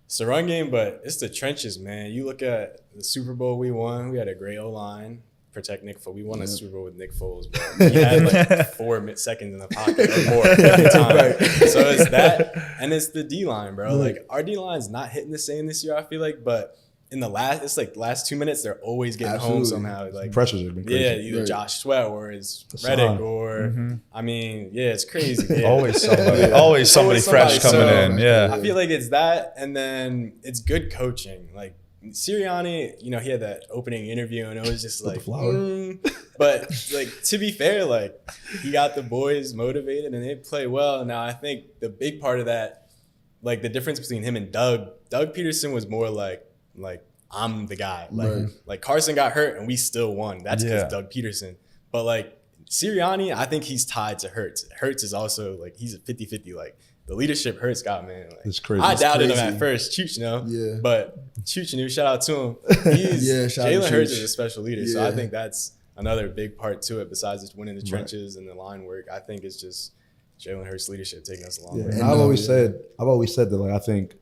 Speaker 7: it's the run game, but it's the trenches, man. You look at the Super Bowl we won. We had a great O-line, protect Nick Foles. We won a Super Bowl with Nick Foles, bro. He had like 4 seconds in the pocket or more every time. So it's that, and it's the D-line, bro. Like our D-line's not hitting the same this year, I feel like, but in the last 2 minutes, they're always getting home somehow. Like
Speaker 5: Pressures have been crazy.
Speaker 7: Yeah, either Josh Sweat or it's Reddick or I mean, yeah, it's crazy. Yeah.
Speaker 4: Always somebody fresh coming in. Yeah,
Speaker 7: I feel like it's that, and then it's good coaching. Like Sirianni, he had that opening interview, and it was just like, but like to be fair, like he got the boys motivated, and they play well. Now I think the big part of that, like the difference between him and Doug Peterson was more like I'm the guy. Like Carson got hurt and we still won. That's because Doug Peterson. But like Sirianni, I think he's tied to Hurts. Hurts is also like he's a 50-50. Like the leadership Hurts got, man. Like,
Speaker 5: it's crazy.
Speaker 7: I doubted him at first. Chooch, but Chooch knew. Shout out to him. Jalen Hurts is a special leader. So I think that's another big part to it. Besides just winning the trenches and the line work, I think it's just Jalen Hurts' leadership taking us a long way.
Speaker 5: And I've always said that like I think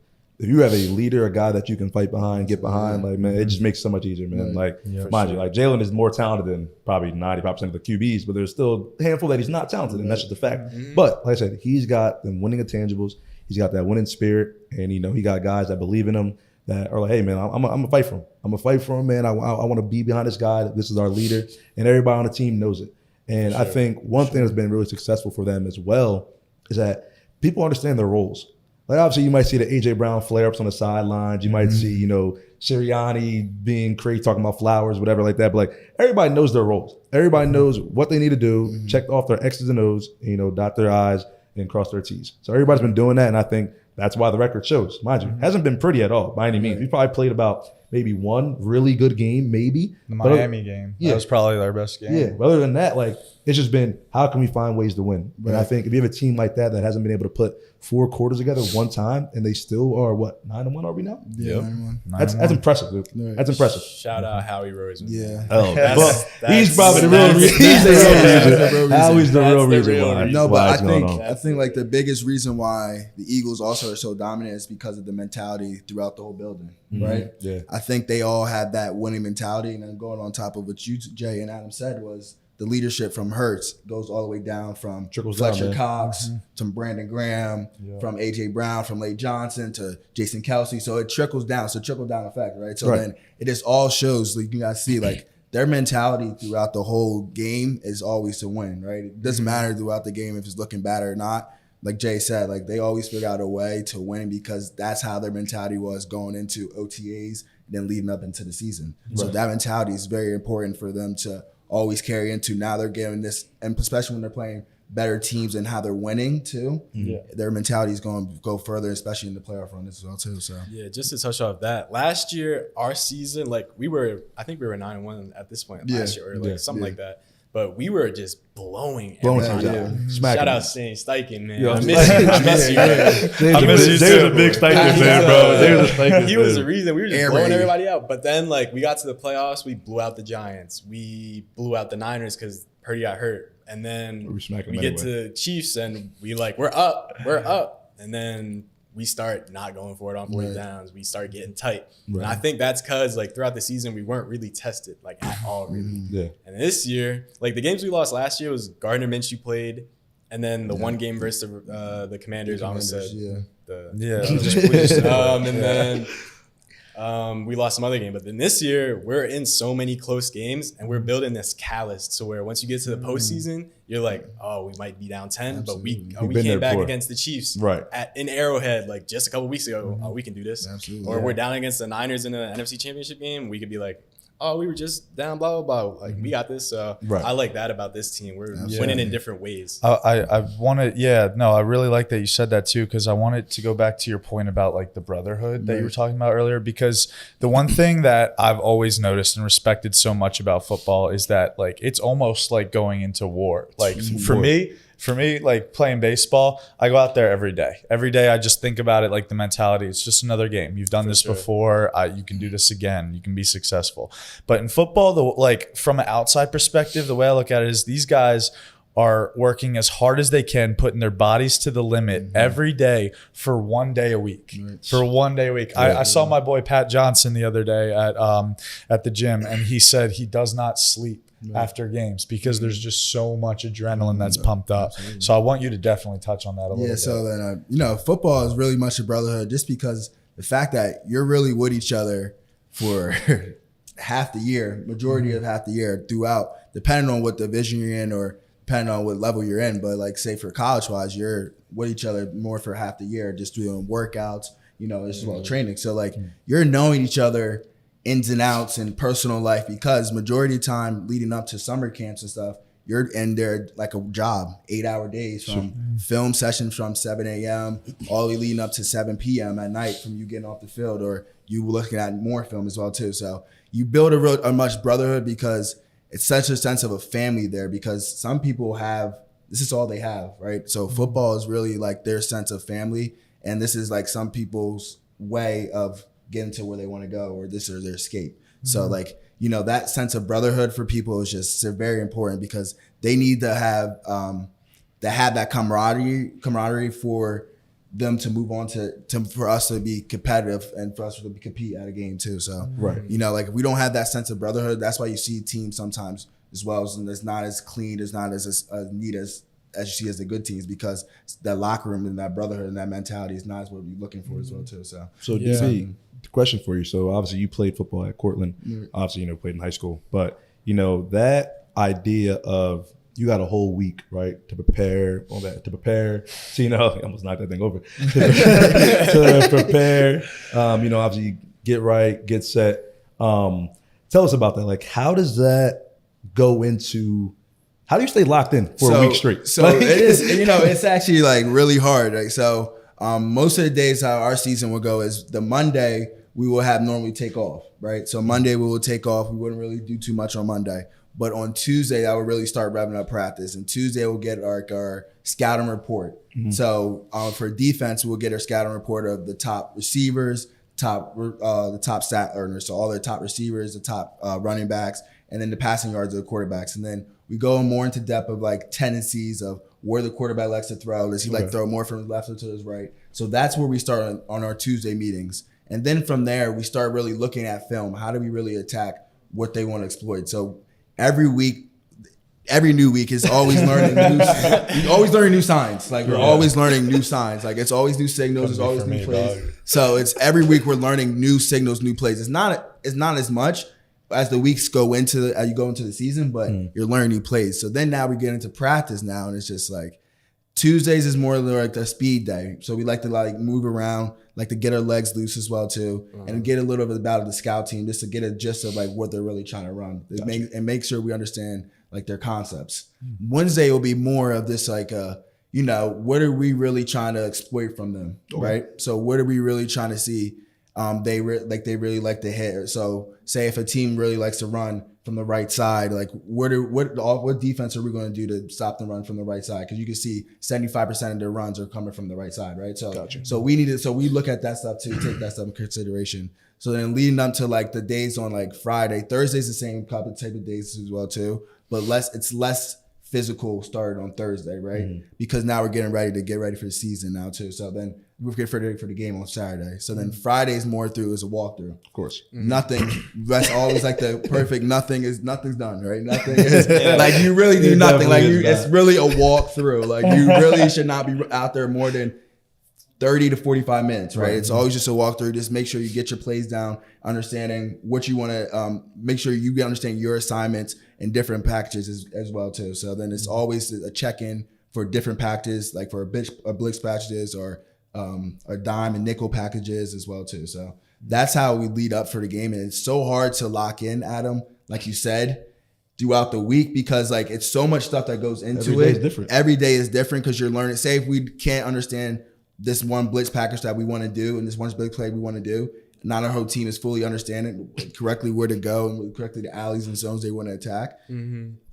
Speaker 5: if you have a leader, a guy that you can fight behind, get behind, like, man, it just makes it so much easier, man. Like, mind you, like Jalen is more talented than probably 95% of the QBs, but there's still a handful that he's not talented, and that's just a fact. But like I said, he's got them winning intangibles. He's got that winning spirit, and he got guys that believe in him that are like, hey, man, I'm gonna fight for him. I'm gonna fight for him, man. I want to be behind this guy. This is our leader, and everybody on the team knows it. And I think one thing that's been really successful for them as well is that people understand their roles. Like, obviously, you might see the A.J. Brown flare-ups on the sidelines. You might see, Sirianni being crazy, talking about flowers, whatever like that. But, like, everybody knows their roles. Everybody knows what they need to do, check off their X's and O's, dot their I's and cross their T's. So everybody's been doing that, and I think that's why the record shows. Mind you, hasn't been pretty at all by any means. We probably played about maybe one really good game, maybe.
Speaker 4: The Miami game. Yeah. That was probably their best game.
Speaker 5: Yeah, but other than that, like, it's just been, how can we find ways to win? Right. And I think if you have a team like that hasn't been able to put 4 quarters together one time, and they still are, 9-1 are we now?
Speaker 6: Yeah.
Speaker 5: That's impressive, dude.
Speaker 6: Right.
Speaker 5: That's impressive.
Speaker 7: Shout out Howie Roseman.
Speaker 6: Yeah.
Speaker 5: Oh, he's probably the real reason. He's the real reason. Howie's the real reason why.
Speaker 6: No, but
Speaker 5: I
Speaker 6: I think like the biggest reason why the Eagles also are so dominant is because of the mentality throughout the whole building, right?
Speaker 5: Yeah.
Speaker 6: I think they all had that winning mentality, and then going on top of what you, Jay and Adam said was the leadership from Hurts goes all the way down from Fletcher Cox to Brandon Graham, from A.J. Brown, from Lake Johnson to Jason Kelsey. So it trickles down. So trickle down effect, right? So then it just all shows, like, you guys see, like, their mentality throughout the whole game is always to win, right? It doesn't matter throughout the game if it's looking bad or not. Like Jay said, like, they always figure out a way to win because that's how their mentality was going into OTAs and then leading up into the season. So that mentality is very important for them to always carry into. Now they're getting this, and especially when they're playing better teams and how they're winning too, their mentality is going to go further, especially in the playoff run as well too. So
Speaker 7: yeah, just to touch off that, last year our season, like, I think we were 9-1 at this point last year, or like something like that. But we were just blowing everybody out. Shout out Shane Steichen, man. I miss you. I miss you, man.
Speaker 3: I miss you too.
Speaker 5: Dave's a big Steichen fan, bro.
Speaker 7: He was the reason. We were just blowing everybody out. But then, like, we got to the playoffs. We blew out the Giants. We blew out the Niners because Purdy got hurt. And then we get to Chiefs, and we're up. And then we start not going for it on 4th downs. We start getting tight. And I think that's because, like, throughout the season, we weren't really tested, like, at all, really.
Speaker 5: Yeah.
Speaker 7: And this year, like, the games we lost last year was Gardner Minshew played, and then the one game versus the Commanders, I almost said. And then we lost some other game. But then this year, we're in so many close games, and we're building this callus to where once you get to the postseason, you're like, oh, we might be down 10, but we came back against the Chiefs in Arrowhead like just a couple weeks ago. Oh, we can do this.
Speaker 6: Absolutely.
Speaker 7: Or we're down against the Niners in the NFC Championship game. We could be like, oh, we were just down, blah, blah, blah. Like, we got this. So I like that about this team. We're winning in different ways.
Speaker 4: I want to, I really like that you said that too, because I wanted to go back to your point about, like, the brotherhood that you were talking about earlier, because the one thing that I've always noticed and respected so much about football is that, like, it's almost like going into war. Like, for me, like, playing baseball, I go out there every day. Every day I just think about it, like, the mentality. It's just another game. You've done this before. You can do this again. You can be successful. But in football, like, from an outside perspective, the way I look at it is these guys are working as hard as they can, putting their bodies to the limit every day for 1 day a week. For 1 day a week. I saw my boy Pat Johnson the other day at the gym, and he said he does not sleep after games because there's just so much adrenaline that's pumped up. Absolutely. So I want you to definitely touch on that a little bit.
Speaker 6: Yeah, so then, football is really much a brotherhood just because the fact that you're really with each other for half the year, majority of half the year throughout, depending on what division you're in or depending on what level you're in. But, like, say for college-wise, you're with each other more for half the year, just doing workouts, it's all training. So, like, you're knowing each other ins and outs and personal life because majority of the time leading up to summer camps and stuff, you're in there like a job, 8-hour days from film sessions from 7 a.m. all the way leading up to 7 p.m. at night from you getting off the field or you looking at more film as well too. So you build a much brotherhood because it's such a sense of a family there because some people this is all they have, right? So football is really like their sense of family, and this is like some people's way of getting to where they want to go, or this is their escape. So, like, that sense of brotherhood for people is just very important because they need to have that camaraderie for them to move on to for us to be competitive and for us to compete at a game too. So, you know, like if we don't have that sense of brotherhood, that's why you see teams sometimes as well, and it's not as clean, it's not as neat as you see as the good teams, because that locker room and that brotherhood and that mentality is not what we're looking for as well too. So
Speaker 5: DC, question for you. So obviously you played football at Cortland, obviously, you know, played in high school, but you know, that idea of you got a whole week, right, to prepare, all that, to prepare. So, you know, I almost knocked that thing over. To prepare, you know, obviously get right, get set. Tell us about that. Like, how does that go into, how do you stay locked in for a week straight?
Speaker 6: So
Speaker 5: like,
Speaker 6: it is, you know, it's actually like really hard. Like, so most of the days how our season will go is the Monday we will have normally take off, right? So Monday we will take off. We wouldn't really do too much on Monday. But on Tuesday, I would really start revving up practice. And Tuesday, we'll get our scouting report. So for defense, we'll get our scouting report of the top receivers, the top stat earners, so all the top receivers, the top running backs, and then the passing yards of the quarterbacks. And then we go more into depth of like tendencies of where the quarterback likes to throw. Does he like throw more from his left or to his right? So that's where we start on our Tuesday meetings. And then from there, we start really looking at film. How do we really attack what they want to exploit? So every new week is always learning new signs. Like we're always learning new signs. Like it's always new signals. It's always new plays. So it's every week we're learning new signals, new plays. It's not as much as the weeks go into as you go into the season, but you're learning new plays. So then now we get into practice now, and it's just like Tuesdays is more like the speed day. So we like to like move around, like to get our legs loose as well too, and get a little bit about the scout team just to get a gist of like what they're really trying to run and make sure we understand like their concepts. Wednesday will be more of this like you know, what are we really trying to exploit from them, right? So what are we really trying to see? They really like to hit. So say if a team really likes to run from the right side, like what defense are we going to do to stop the run from the right side? Because you can see 75% of their runs are coming from the right side, right? So so we look at that stuff too, take that stuff in consideration. So then leading up to like the days on like Friday, Thursday's the same type of days as well too, but it's less physical started on Thursday, right? Because now we're getting ready for the season now too. So then we're getting ready for the game on Saturday. So then Friday's more through as a walkthrough. Of course. Nothing. That's always like the perfect nothing's done, right? Nothing is like you really do nothing. Like it's really a walkthrough. Like you really should not be out there more than 30 to 45 minutes, right? It's always just a walkthrough. Just make sure you get your plays down, understanding what you want to make sure you understand your assignments in different packages as well too. So then it's always a check-in for different packages, like for blitz packages or dime and nickel packages as well too. So that's how we lead up for the game. And it's so hard to lock in, Adam, like you said, throughout the week, because like it's so much stuff that goes into it. Every day is different because you're learning. Say if we can't understand this one blitz package that we want to do and this one blitz play we want to do, not our whole team is fully understanding correctly where to go and correctly the alleys and zones they want to attack.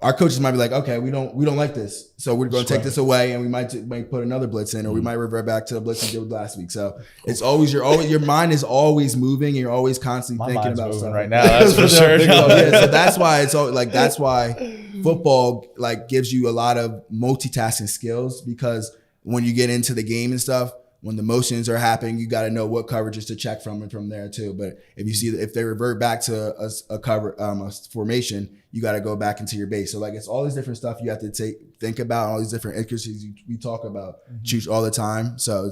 Speaker 6: Our coaches might be like, okay, we don't like this, so we're going to take this away, and we might put another blitz in, or we might revert back to the blitz we did last week. So it's always your mind is always moving, and you're always constantly thinking about stuff
Speaker 4: right now. That's for sure.
Speaker 6: So that's why it's all like that's why football like gives you a lot of multitasking skills, because when you get into the game and stuff, when the motions are happening, you got to know what coverages to check from and from there too. But if they revert back to a formation, you got to go back into your base. So like it's all this different stuff you have to think about, all these different intricacies we talk about Chooch all the time. So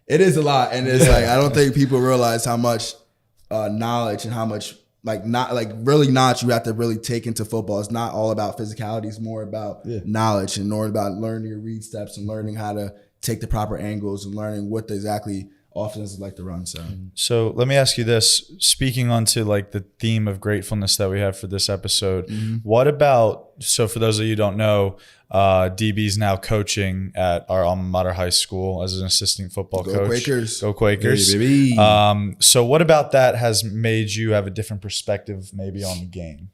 Speaker 6: it is a lot, and it's like I don't think people realize how much knowledge and how much really knowledge you have to really take into football. It's not all about physicality; it's more about knowledge and more about learning your read steps and learning how to take the proper angles and learning what exactly offenses like to run.
Speaker 4: So let me ask you this, speaking onto like the theme of gratefulness that we have for this episode, what about, so for those of you who don't know, DB's now coaching at our alma mater high school as an assistant football coach.
Speaker 6: Quakers.
Speaker 4: Go Quakers.
Speaker 6: Hey, baby.
Speaker 4: So what about that has made you have a different perspective maybe on the game?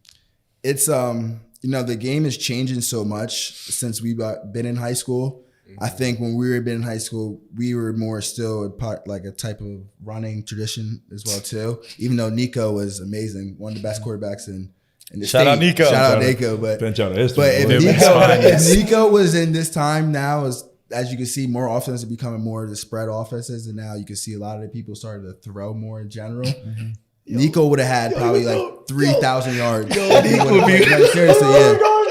Speaker 6: It's, the game is changing so much since we've been in high school. I think when we were in high school, we were more still a type of running tradition as well too. Even though Nico was amazing, one of the best quarterbacks in the
Speaker 4: Shout out Nico.
Speaker 6: Shout out Nico. But
Speaker 5: Bench out of history.
Speaker 6: if Nico was in this time now, as as you can see, more offenses are becoming more of the spread offenses, and now you can see a lot of the people starting to throw more in general. Nico would have had probably like 3,000 yards. Nico would be seriously,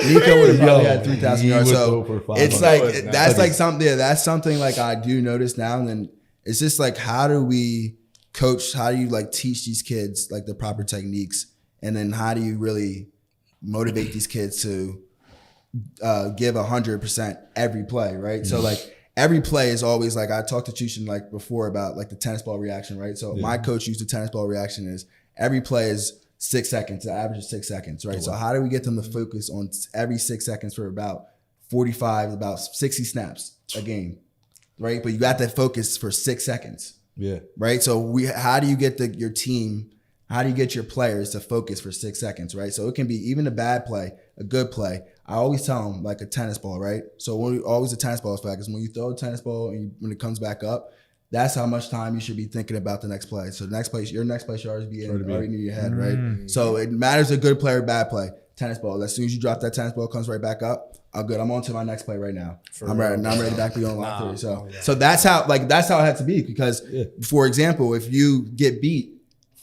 Speaker 6: Nico would have probably had 3,000 yards. So it's like that's like something. Yeah, that's something like I do notice now. And then it's just like, how do we coach? How do you like teach these kids like the proper techniques? And then how do you really motivate these kids to give 100% every play, right? So like every play is always like, I talked to Chushin like before about like the tennis ball reaction, right? So my coach used the tennis ball reaction is every play is 6 seconds, the average is 6 seconds, right? So how do we get them to focus on every 6 seconds for about 45, about 60 snaps a game, right? But you got that focus for 6 seconds.
Speaker 5: Yeah.
Speaker 6: Right. So how do you get your team, how do you get your players to focus for 6 seconds, right? So it can be even a bad play, a good play. I always tell them like a tennis ball, right? So always a tennis ball is fact, because when you throw a tennis ball and when it comes back up, that's how much time you should be thinking about the next play. So the next play, your next play should always be already near your head, right? So it matters a good play or bad play. Tennis ball. As soon as you drop that tennis ball, it comes right back up. I'm good. I'm on to my next play right now. I'm ready to back be on line 3. So that's how it had to be, because for example, if you get beat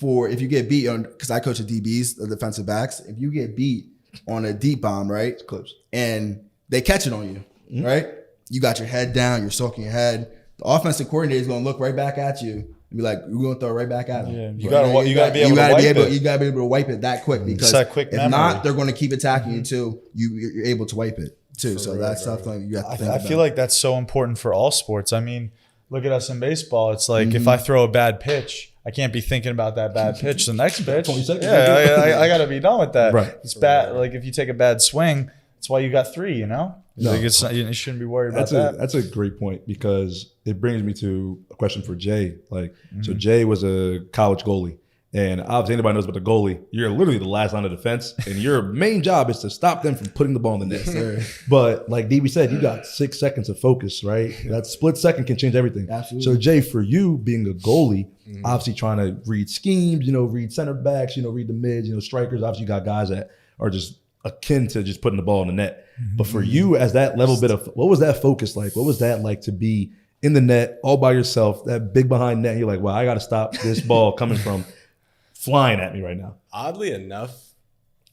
Speaker 6: on, because I coach the DBs, the defensive backs, if you get beat on a deep bomb, right? Clips. And they catch it on you, right? You got your head down, you're soaking your head. The offensive coordinator is gonna look right back at you and be like, "We're gonna throw it right back at him."
Speaker 4: Yeah, you gotta be able to wipe it
Speaker 6: that quick, because if not, they're gonna keep attacking you until you're able to wipe it too. So that's something you have to think about.
Speaker 4: I feel like that's so important for all sports. I mean, look at us in baseball. It's like if I throw a bad pitch, I can't be thinking about that bad pitch. The next pitch, I got to be done with that.
Speaker 5: Right.
Speaker 4: It's bad. Like if you take a bad swing, that's why you got 3. You know, like you shouldn't be worried about that.
Speaker 5: That's a great point, because it brings me to a question for Jay. Like, so Jay was a college goalie, and obviously anybody knows about the goalie. You're literally the last line of defense, and your main job is to stop them from putting the ball in the net. But like DB said, you got 6 seconds of focus, right? That split second can change everything.
Speaker 6: Absolutely.
Speaker 5: So Jay, for you being a goalie, obviously trying to read schemes, read center backs, read the mids, strikers. Obviously you got guys that are just akin to just putting the ball in the net. But for you, as that level bit of, what was that focus like? What was that like to be in the net all by yourself, that big behind net? You're like, well, I got to stop this ball coming from flying at me right now.
Speaker 7: Oddly enough,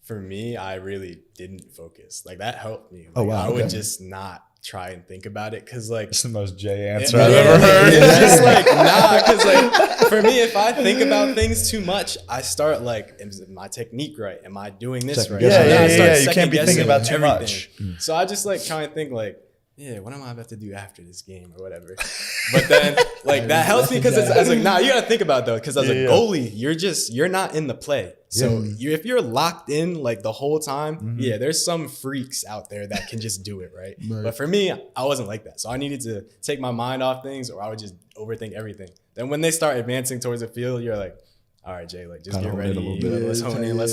Speaker 7: for me, I really didn't focus. Like that helped me. Like,
Speaker 5: oh wow!
Speaker 7: I would just not try and think about it, because like
Speaker 4: it's the most Jay answer I've ever heard.
Speaker 7: It's just like because like for me, if I think about things too much, I start like, is my technique right? Am I doing this right?
Speaker 4: Yeah. You can't be thinking about too much.
Speaker 7: So I just like try and think like, what am I about to do after this game or whatever? But then like that helps me, because it's like, you gotta think about it though, because as a goalie, you're not in the play. So if you're locked in like the whole time, there's some freaks out there that can just do it, right? But for me, I wasn't like that. So I needed to take my mind off things, or I would just overthink everything. Then when they start advancing towards the field, you're like, all right, Jay, like just get ready. Let's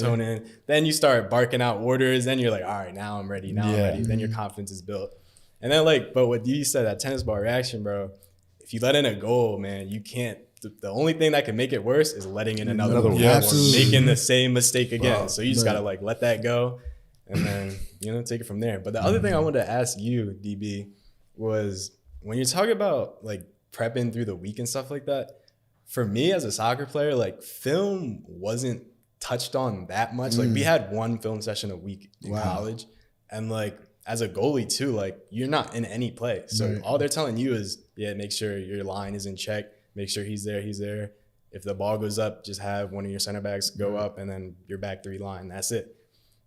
Speaker 7: hone in. Then you start barking out orders. Then you're like, all right, now I'm ready. I'm ready. Then your confidence is built. And then like, but what you said, that tennis ball reaction, bro, if you let in a goal, man, you can't, the only thing that can make it worse is letting in another one. Or making the same mistake again. So you just got to like let that go and then, take it from there. But the other thing I wanted to ask you, DB, was when you're talking about like prepping through the week and stuff like that, for me as a soccer player, like film wasn't touched on that much. Like we had one film session a week in college, and like, as a goalie too, like you're not in any play. So all they're telling you is, make sure your line is in check. Make sure he's there. If the ball goes up, just have one of your center backs go up, and then your back 3 line. That's it.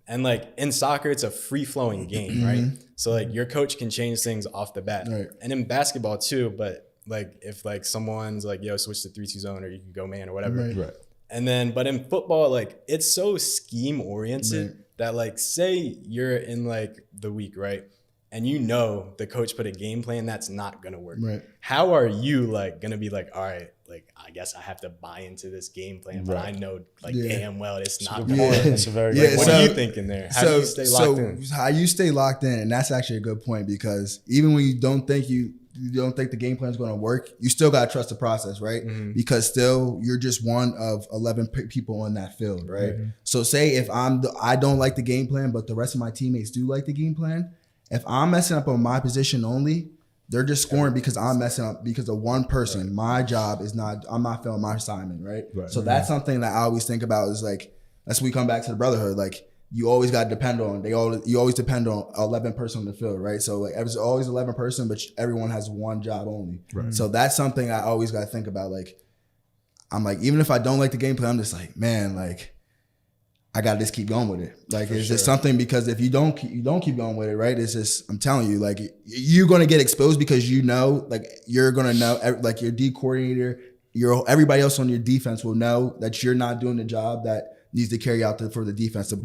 Speaker 7: And like in soccer, it's a free flowing game, right? So like your coach can change things off the bat. And in basketball too, but like if like someone's like, switch to 3-2 zone, or you can go man or whatever. And then, but in football, like it's so scheme oriented. That like, say you're in like the week, right? And the coach put a game plan that's not going to work. How are you like going to be like, all right, like I guess I have to buy into this game plan, but I know like damn well it's not going to work.
Speaker 4: That's a very good
Speaker 7: What are you thinking there? How do you stay locked in?
Speaker 6: How you stay locked in, and that's actually a good point, because even when you don't think the game plan is going to work, you still got to trust the process, right? Because still you're just one of 11 people on that field, right? So say if I don't like the game plan, but the rest of my teammates do like the game plan, if I'm messing up on my position only, They're just scoring because I'm messing up because of one person. Right. My job is not, I'm not filling my assignment, right? So that's something that I always think about is like, that's when we come back to the brotherhood. Like, you always got to depend on, you always depend on 11 person on the field, right? So like, there's always 11 person, but everyone has one job only. Right. So that's something I always got to think about. Like, I'm like, even if I don't like the gameplay, I'm just like, man, like, I got to just keep going with it. Like, it's just something, because if you don't keep going with it, right? It's just, I'm telling you, like, you're going to get exposed because like, you're going to know, like, your D coordinator, everybody else on your defense will know that you're not doing the job that needs to carry out for the defense to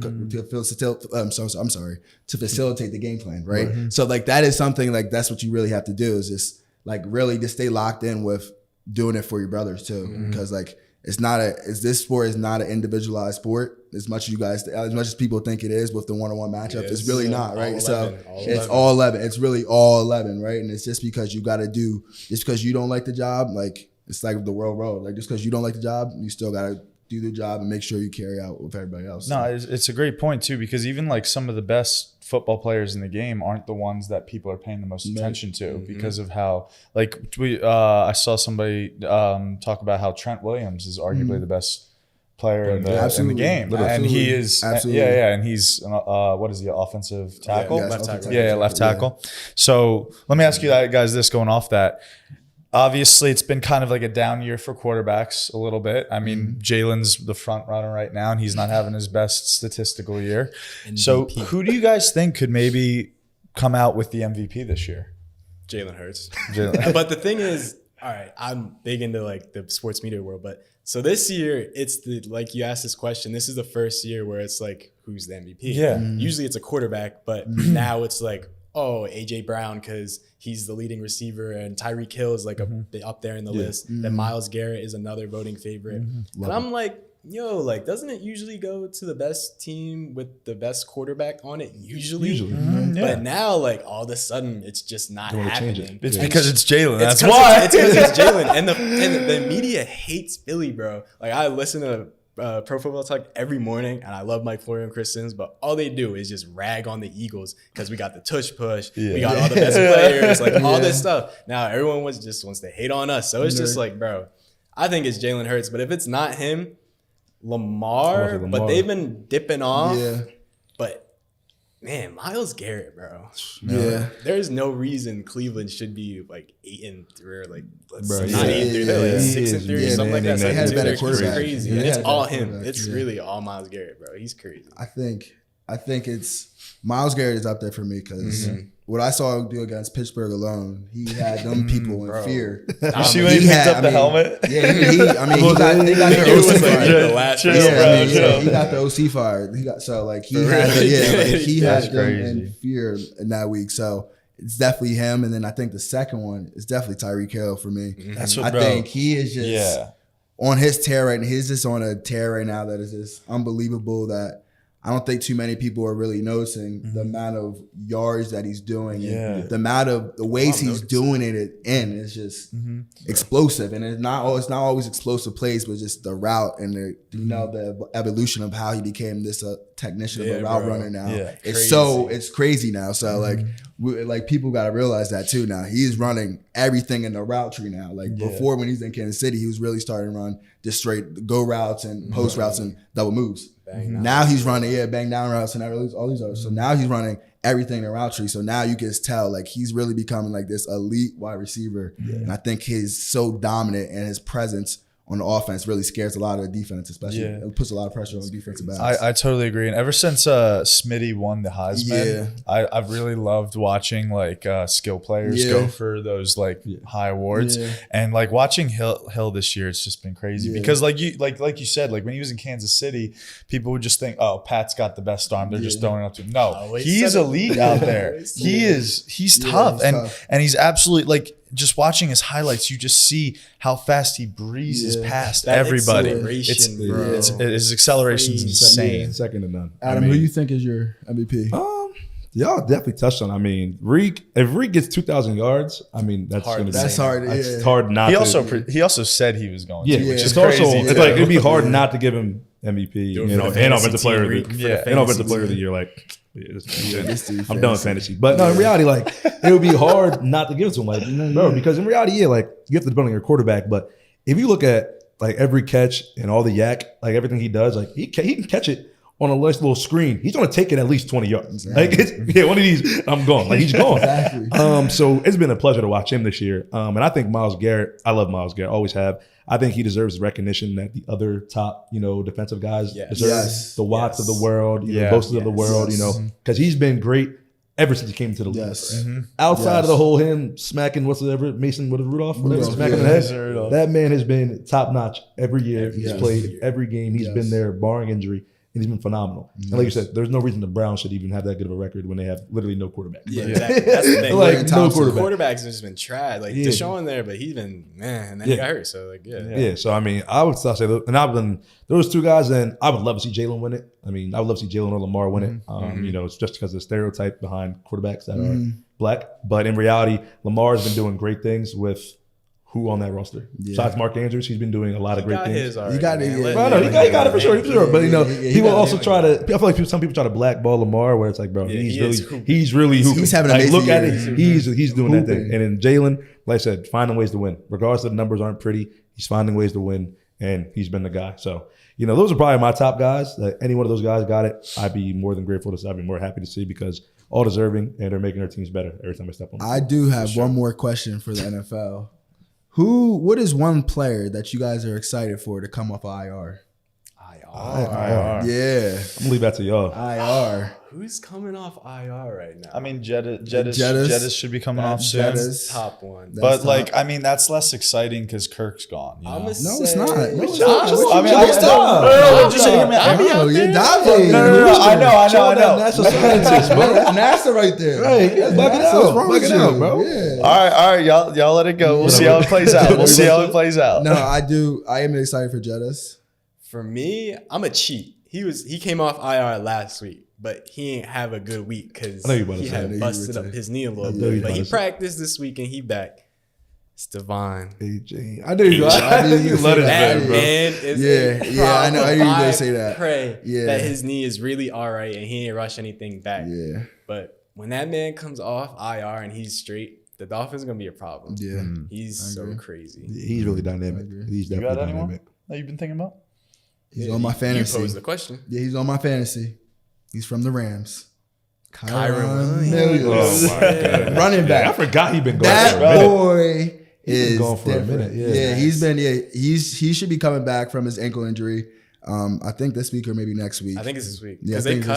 Speaker 6: facilitate the game plan, right? So like, that is something, like, that's what you really have to do, is just like really just stay locked in with doing it for your brothers too, because like, this sport is not an individualized sport as much as people think it is with the one-on-one matchup. It's really not, right? So it's all 11. It's really all 11, right? And it's just because you got to just because you don't like the job, like, it's like the world road. Like, just because you don't like the job, you still got to do the job and make sure you carry out with everybody else.
Speaker 4: No, it's a great point too, because even like some of the best football players in the game aren't the ones that people are paying the most attention to because of how, like, I saw somebody talk about how Trent Williams is arguably the best player in the game. And he is, and he's, what is he, offensive tackle?
Speaker 6: Left tackle.
Speaker 4: Left tackle. So let me ask you guys this, going off that. Obviously, it's been kind of like a down year for quarterbacks a little bit. I mean, Jalen's the front runner right now, and he's not having his best statistical year. MVP. So who do you guys think could maybe come out with the MVP this year?
Speaker 7: Jalen Hurts. But the thing is, all right, I'm big into like the sports media world, but so this year, it's like you asked this question, this is the first year where it's like, who's the MVP?
Speaker 4: Yeah.
Speaker 7: Usually it's a quarterback, but now it's like, oh, A.J. Brown, because he's the leading receiver, and Tyreek Hill is like up there in the list. Then Myles Garrett is another voting favorite. And I'm like, yo, like, doesn't it usually go to the best team with the best quarterback on it? Usually. But now, like, all of a sudden, it's just not happening.
Speaker 4: It's because it's Jalen. That's why.
Speaker 7: It's because it's Jalen. And the media hates Philly, bro. Like, I listen to Pro Football Talk every morning, and I love Mike Florio and Chris Sims, but all they do is just rag on the Eagles because we got the tush push, we got all the best players, like all this stuff. Now everyone wants to hate on us, so it's just like, bro, I think it's Jalen Hurts, but if it's not him, Lamar. But they've been dipping off. But man, Myles Garrett, bro. There's no reason Cleveland should be like 8-3 or like not 8-3, they're like 6-3 or something like that.
Speaker 6: They had a better quarterback.
Speaker 7: He's crazy. And it's all him. It's really all Myles Garrett, bro. He's crazy.
Speaker 6: I think it's Myles Garrett is up there for me because what I saw him do against Pittsburgh alone, he had them people in fear.
Speaker 4: You see when he picked up the helmet?
Speaker 6: Yeah, he got the OC fired. He got the OC fired. He had them in fear in that week. So it's definitely him. And then I think the second one is definitely Tyreek Hill for me. I think he is just on his tear right now. He's just on a tear right now that is just unbelievable, that I don't think too many people are really noticing the amount of yards that he's doing, and the amount of the ways he's doing it in is just explosive. And it's not always explosive plays, but just the route and the evolution of how he became this technician of a route runner now. It's crazy now. So like people got to realize that too now. He's running everything in the route tree now. Like before, when he's in Kansas City, he was really starting to run just straight go routes and post routes and double moves. Now he's running bang down routes and all these others. So now he's running everything in the route tree. So now you can tell like he's really becoming like this elite wide receiver. And I think he's so dominant, and his presence on the offense really scares a lot of the defense, especially. It puts a lot of pressure on the defensive backs.
Speaker 4: I totally agree. And ever since Smitty won the Heisman, I've really loved watching like skill players go for those like high awards. And like watching Hill this year, it's just been crazy because like you said, like when he was in Kansas City, people would just think, oh, Pat's got the best arm. They're just throwing it up to him. No, he's elite out there. He's tough. And he's absolutely like, just watching his highlights, you just see how fast he breezes past everybody. His acceleration is insane.
Speaker 5: Second to none.
Speaker 6: Adam, who do you think is your MVP?
Speaker 5: Y'all definitely touched on. I mean, if Reek gets 2,000 yards, I mean that's hard.
Speaker 6: That's hard.
Speaker 5: It's hard not.
Speaker 4: He also said he was going to, which is
Speaker 5: crazy.
Speaker 4: It's
Speaker 5: it'd be hard not to give him MVP. And offensive player of the year. Like, I'm done with fantasy. But no, in reality, like it would be hard not to give it to him, like bro, because in reality, yeah, like you have to depend on your quarterback. But if you look at like every catch and all the yak, like everything he does, like he can catch it on a nice little screen. He's going to take it at least 20 yards. Like one of these, I'm gone. Like he's gone.
Speaker 6: Exactly.
Speaker 5: So it's been a pleasure to watch him this year. And I think Myles Garrett, I love Myles Garrett, always have. I think he deserves recognition that the other top, defensive guys deserve.
Speaker 6: Yes.
Speaker 5: The Watts of the world, the Bosa's of the world, because he's been great ever since he came to the league.
Speaker 6: Yes.
Speaker 5: Outside of the whole him smacking Mason Rudolph, smacking the head. That man has been top notch every year. He's played every game. He's been there, barring injury. And he's been phenomenal. And like you said, there's no reason the Browns should even have that good of a record when they have literally no quarterback.
Speaker 7: Yeah, exactly. That's the thing.
Speaker 5: Like no quarterback.
Speaker 7: Quarterbacks have just been tried. Like Deshaun there, but he's been and then he got hurt. So
Speaker 5: So I mean, I would still say, and I've been those two guys, and I would love to see Jalen win it. I mean, I would love to see Jalen or Lamar win it. It's just because of the stereotype behind quarterbacks that are black. But in reality, Lamar has been doing great things with who on that roster? Besides Mark Andrews, he's been doing a lot of great things.
Speaker 6: You got it.
Speaker 5: He got it for sure. But he will also try to. I feel like some people try to blackball Lamar, where it's like, bro, he's really hooping.
Speaker 6: He's having a
Speaker 5: like, look at
Speaker 6: amazing
Speaker 5: it. He's doing that thing. And then Jalen, like I said, finding ways to win, regardless of the numbers aren't pretty. He's finding ways to win, and he's been the guy. So those are probably my top guys. Like any one of those guys got it, I'd be more than grateful to see. I'd be more happy to see because all deserving, and they're making their teams better every time I step on.
Speaker 6: I do have one more question for the NFL. What is one player that you guys are excited for to come off IR?
Speaker 5: IR.
Speaker 6: Yeah.
Speaker 5: I'm gonna leave that to y'all.
Speaker 6: IR.
Speaker 7: Who's coming off IR right now?
Speaker 4: I mean, Jettis should be coming off soon.
Speaker 6: Jettis.
Speaker 7: Top one.
Speaker 4: But that's less exciting because Kirk's gone.
Speaker 6: No, it's not. No, it's not.
Speaker 4: I mean,
Speaker 6: Just hear me out. You're diving.
Speaker 4: No. I know.
Speaker 5: That's a scientist, bro.
Speaker 6: NASA right there.
Speaker 5: Right. Bug it out. Bug it out, bro.
Speaker 6: Yeah.
Speaker 4: All right, y'all let it go. We'll see how it plays out.
Speaker 6: No, I do. I am excited for Jettis.
Speaker 7: For me, I'm a cheat. He came off IR last week, but he ain't have a good week because he had busted up his knee a little bit. But he practiced this week and he back. Stevan.
Speaker 5: AJ. I knew you let
Speaker 7: That man is
Speaker 6: I know. I knew you were going to say that.
Speaker 7: Pray that his knee is really all right and he ain't rush anything back.
Speaker 6: Yeah.
Speaker 7: But when that man comes off IR and he's straight, the Dolphins going to be a problem.
Speaker 6: Yeah.
Speaker 7: He's so crazy.
Speaker 5: He's really dynamic. He's definitely dynamic.
Speaker 4: That you've been thinking about?
Speaker 6: He's on my fantasy.
Speaker 7: You posed the question.
Speaker 6: Yeah, he's on my fantasy. He's from the Rams.
Speaker 7: Kyron
Speaker 6: Williams.
Speaker 5: Oh my God.
Speaker 6: Running back.
Speaker 5: I forgot he'd been going
Speaker 6: that
Speaker 5: for a minute.
Speaker 6: boy is
Speaker 5: going for
Speaker 6: different.
Speaker 5: a minute.
Speaker 6: He should be coming back from his ankle injury. I think this week or maybe next week.
Speaker 7: I think it's this week.
Speaker 6: Yeah,
Speaker 7: Because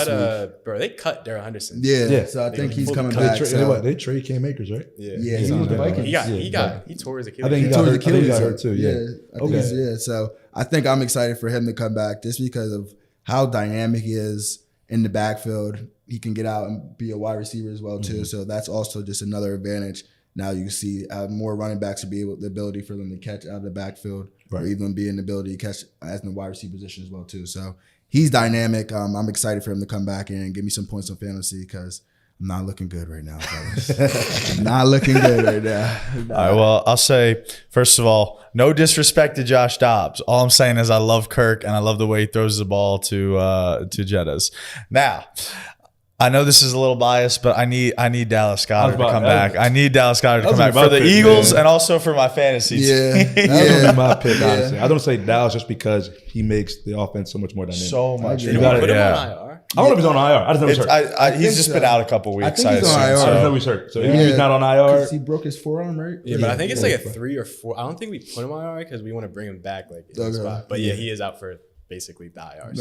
Speaker 7: they cut Darrell Henderson.
Speaker 6: Yeah. So I think he's coming back.
Speaker 5: They trade Cam Akers, right?
Speaker 6: Yeah,
Speaker 5: he was the Vikings.
Speaker 7: He tore his Achilles.
Speaker 5: I think he got hurt too.
Speaker 6: Yeah. So I think I'm excited for him to come back just because of how dynamic he is in the backfield. He can get out and be a wide receiver as well too. So that's also just another advantage. Now you see more running backs to be able the ability for them to catch out of the backfield, or even be in the ability to catch as in the wide receiver position as well too. So he's dynamic. I'm excited for him to come back and give me some points on fantasy because I'm not looking good right now, fellas. Not looking good right now.
Speaker 4: All right, well, I'll say, first of all, no disrespect to Josh Dobbs. All I'm saying is I love Kirk and I love the way he throws the ball to Jettas. Now, I know this is a little biased, but I need Dallas Goedert to come back. I need Dallas Goedert to come back for the Eagles and also for my fantasy team.
Speaker 5: That would be my pick, honestly. I don't say Dallas just because he makes the offense so much more dynamic.
Speaker 4: So much.
Speaker 7: You got put him on IR.
Speaker 5: I don't know if he's on IR. I just know he's hurt.
Speaker 4: He's just been out a couple weeks.
Speaker 6: I think he's on IR.
Speaker 5: I just know he's hurt. So if he's not on IR.
Speaker 6: He broke his forearm, right?
Speaker 7: Yeah, but I think it's like a 3 or 4. I don't think we put him on IR because we want to bring him back in the spot. But he is out for basically the IR.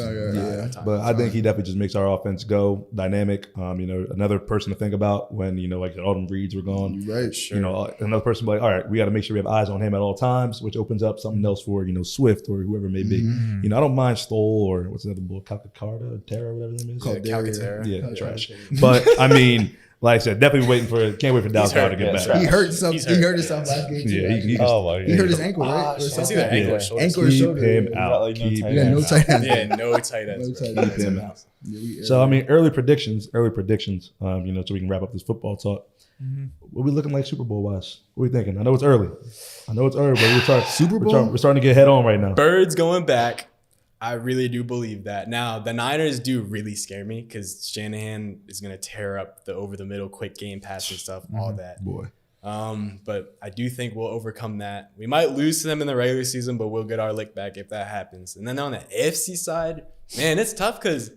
Speaker 5: But I think he definitely just makes our offense go dynamic. Another person to think about when like all them Reeds were gone.
Speaker 6: Right, sure.
Speaker 5: Another person like, all right, we got to make sure we have eyes on him at all times, which opens up something else for Swift or whoever it may be. I don't mind Stoll or what's another bull, Calcaterra, Terra, whatever his name is.
Speaker 7: Calcaterra.
Speaker 5: Yeah, trash. But I mean. Like I said, definitely can't wait for Dallas Goedert to get back.
Speaker 6: He hurt himself. He hurt himself last game too.
Speaker 5: Yeah, he
Speaker 6: hurt his ankle, right?
Speaker 7: It's either ankle or shoulder.
Speaker 6: Ankle or shoulder.
Speaker 5: Keep him out.
Speaker 6: Keep no tight ends.
Speaker 7: Yeah, no tight ends.
Speaker 5: Keep him out. So I mean, early predictions. So we can wrap up this football talk. What we looking like Super Bowl wise? What are we thinking? I know it's early, but we're starting to get head on right now.
Speaker 7: Birds going back. I really do believe that. Now, the Niners do really scare me because Shanahan is going to tear up the over-the-middle quick game pass and stuff, all that.
Speaker 5: Boy.
Speaker 7: But I do think we'll overcome that. We might lose to them in the regular season, but we'll get our lick back if that happens. And then on the AFC side, man, it's tough because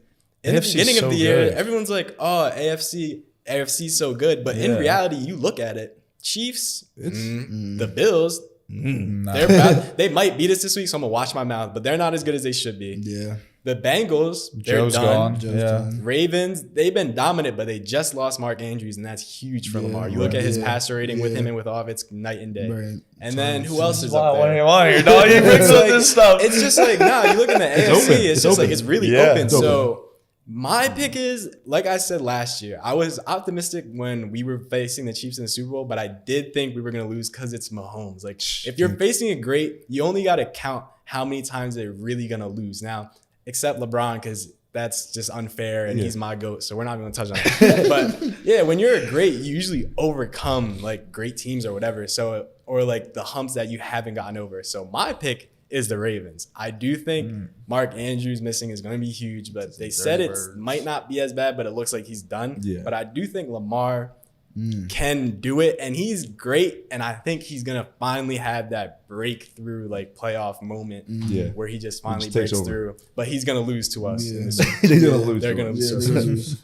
Speaker 7: in the beginning of the year, everyone's like, oh, AFC's so good. But in reality, you look at it, Chiefs, the Bills, they might beat us this week, so I'm going to watch my mouth, but they're not as good as they should be.
Speaker 6: Yeah.
Speaker 7: The Bengals, they're
Speaker 4: Joe's
Speaker 7: done.
Speaker 4: gone.
Speaker 7: Ravens, they've been dominant, but they just lost Mark Andrews, and that's huge for Lamar. You look at his passer rating with him and with off, it's night and day.
Speaker 6: Right.
Speaker 7: And then who else is up
Speaker 4: What do
Speaker 7: there?
Speaker 4: you want here, dog? You fix up this stuff.
Speaker 7: It's just like, you look in the AFC,
Speaker 5: open.
Speaker 7: it's just like, it's really
Speaker 4: Yeah.
Speaker 7: open.
Speaker 5: It's open.
Speaker 7: So my pick is, like I said last year, I was optimistic when we were facing the Chiefs in the Super Bowl, but I did think we were going to lose because it's Mahomes. Like, if you're facing a great, you only got to count how many times they're really going to lose. Now, except LeBron, because that's just unfair, and he's my GOAT, so we're not going to touch on that. But yeah, when you're a great, you usually overcome like great teams or whatever. So, or like the humps that you haven't gotten over. So my pick is the Ravens. I do think Mark Andrews missing is going to be huge, but they said it might not be as bad, but it looks like he's done. Yeah. But I do think Lamar can do it, and he's great, and I think he's going to finally have that breakthrough like playoff moment where he just finally breaks through. But he's going to lose to us. In this
Speaker 5: They're going to lose.
Speaker 7: They're going to lose.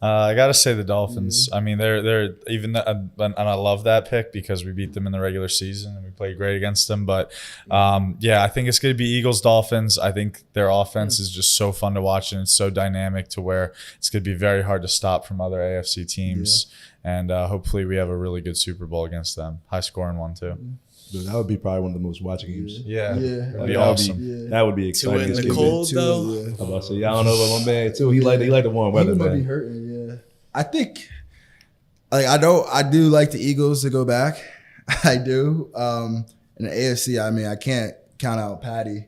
Speaker 4: I gotta say the Dolphins. I mean, they're even, and I love that pick because we beat them in the regular season and we played great against them. But I think it's gonna be Eagles Dolphins. I think their offense is just so fun to watch and it's so dynamic to where it's gonna be very hard to stop from other AFC teams. And hopefully we have a really good Super Bowl against them. High scoring one too.
Speaker 5: Dude, that would be probably one of the most watching games.
Speaker 4: Yeah, that'd be
Speaker 5: That
Speaker 4: awesome.
Speaker 5: That would be exciting.
Speaker 7: In the cold though.
Speaker 5: I'm about to say, I don't know about my man too. He like the warm weather,
Speaker 6: He might be
Speaker 5: man.
Speaker 6: hurting, yeah. I think, like, I do like the Eagles to go back. I do. In the AFC, I mean, I can't count out Patty.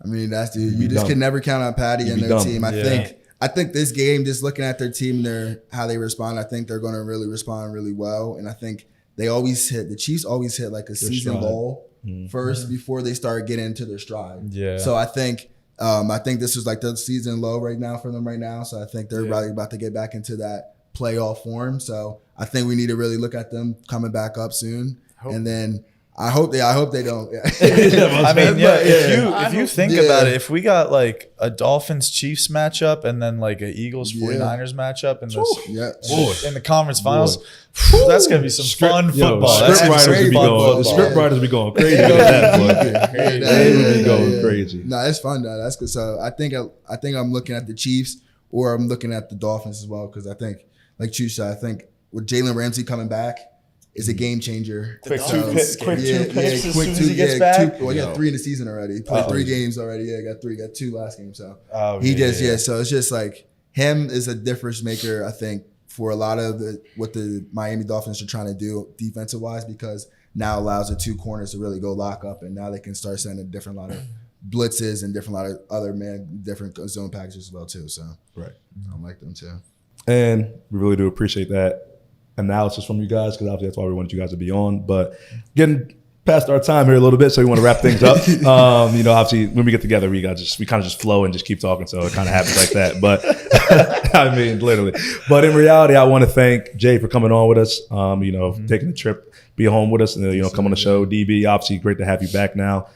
Speaker 6: I mean, you just can never count out Patty and their team. I think this game, just looking at their team, how they respond, I think they're going to really respond really well. And I think the Chiefs always hit like a season lull first before they start getting into their stride. Yeah. So I think this is like the season low right now for them right now. So I think they're really about to get back into that playoff form. So I think we need to really look at them coming back up soon. And then I hope they don't.
Speaker 4: I mean, if you think about it, if we got like a Dolphins Chiefs matchup and then like a Eagles 49ers matchup in the conference finals, that's gonna be some fun football.
Speaker 5: The script writers be going crazy. They would be going crazy.
Speaker 6: No, it's fun though. That's good. So I think I'm looking at the Chiefs or I'm looking at the Dolphins as well because I think, like Chu said, I think with Jalen Ramsey coming back is a game changer.
Speaker 4: Quick two picks as soon as he gets back.
Speaker 6: He got 3 in the season already. Played 3 games already. Yeah, got 2 last game. So so it's just like him is a difference maker, I think, for a lot of what the Miami Dolphins are trying to do defensive wise because now allows the 2 corners to really go lock up and now they can start sending a different lot of blitzes and different lot of other different zone packages as well too. So I like them too.
Speaker 5: And we really do appreciate that analysis from you guys because obviously that's why we wanted you guys to be on. But getting past our time here a little bit, so we want to wrap things up. Obviously when we get together, we kind of just flow and just keep talking, so it kind of happens like that. But I mean, literally. But in reality, I want to thank Jay for coming on with us. Taking the trip, be home with us, and come on the show. DB, obviously, great to have you back now.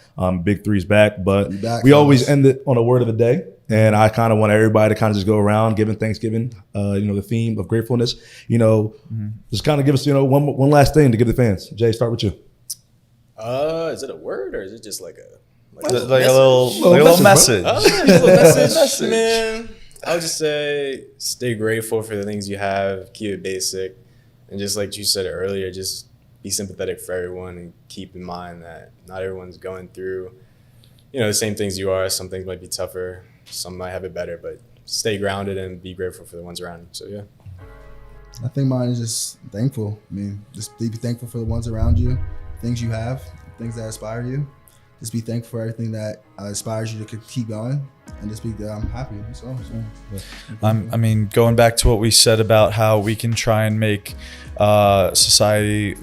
Speaker 5: Big Three's back, but we always end it on a word of the day. And I kind of want everybody to kind of just go around giving Thanksgiving, the theme of gratefulness. Just kind of give us, one last thing to give the fans. Jay, start with you.
Speaker 7: Is it a word or is it just like a
Speaker 4: little message?
Speaker 7: Message, man. I would just say stay grateful for the things you have, keep it basic, and just like you said earlier, just be sympathetic for everyone and keep in mind that not everyone's going through, the same things you are. Some things might be tougher, some might have it better, but stay grounded and be grateful for the ones around you. So yeah.
Speaker 6: I think mine is just thankful. I mean, just be thankful for the ones around you, things you have, things that inspire you. Just be thankful for everything that inspires you to keep going, and just be I'm happy. So.
Speaker 4: I mean, going back to what we said about how we can try and make society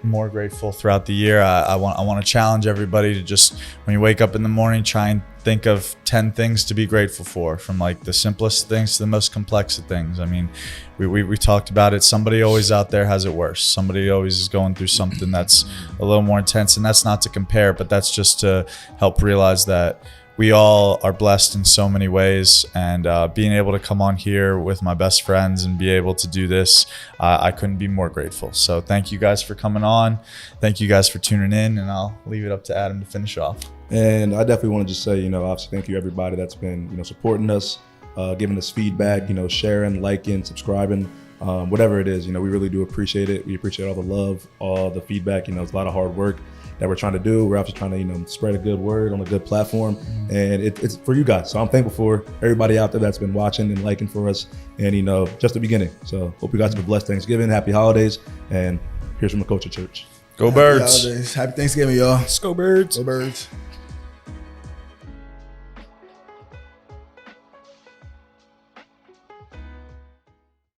Speaker 4: more grateful throughout the year. I want to challenge everybody to just, when you wake up in the morning, try and think of 10 things to be grateful for, from like the simplest things to the most complex of things. I mean, we talked about it. Somebody always out there has it worse. Somebody always is going through something that's a little more intense, and that's not to compare, but that's just to help realize that we all are blessed in so many ways. And being able to come on here with my best friends and be able to do this, I couldn't be more grateful. So thank you guys for coming on. Thank you guys for tuning in, and I'll leave it up to Adam to finish off.
Speaker 5: And I definitely want to just say, obviously thank you everybody that's been, supporting us, giving us feedback, sharing, liking, subscribing, whatever it is, we really do appreciate it. We appreciate all the love, all the feedback. It's a lot of hard work that we're trying to do. We're also trying to, spread a good word on a good platform, and it's for you guys. So I'm thankful for everybody out there that's been watching and liking for us, and just the beginning. So hope you guys have a blessed Thanksgiving, happy holidays, and here's from the Culture Church.
Speaker 4: Go Birds.
Speaker 6: Happy holidays. Happy Thanksgiving, y'all.
Speaker 3: Let's go, Birds.
Speaker 6: Go Birds.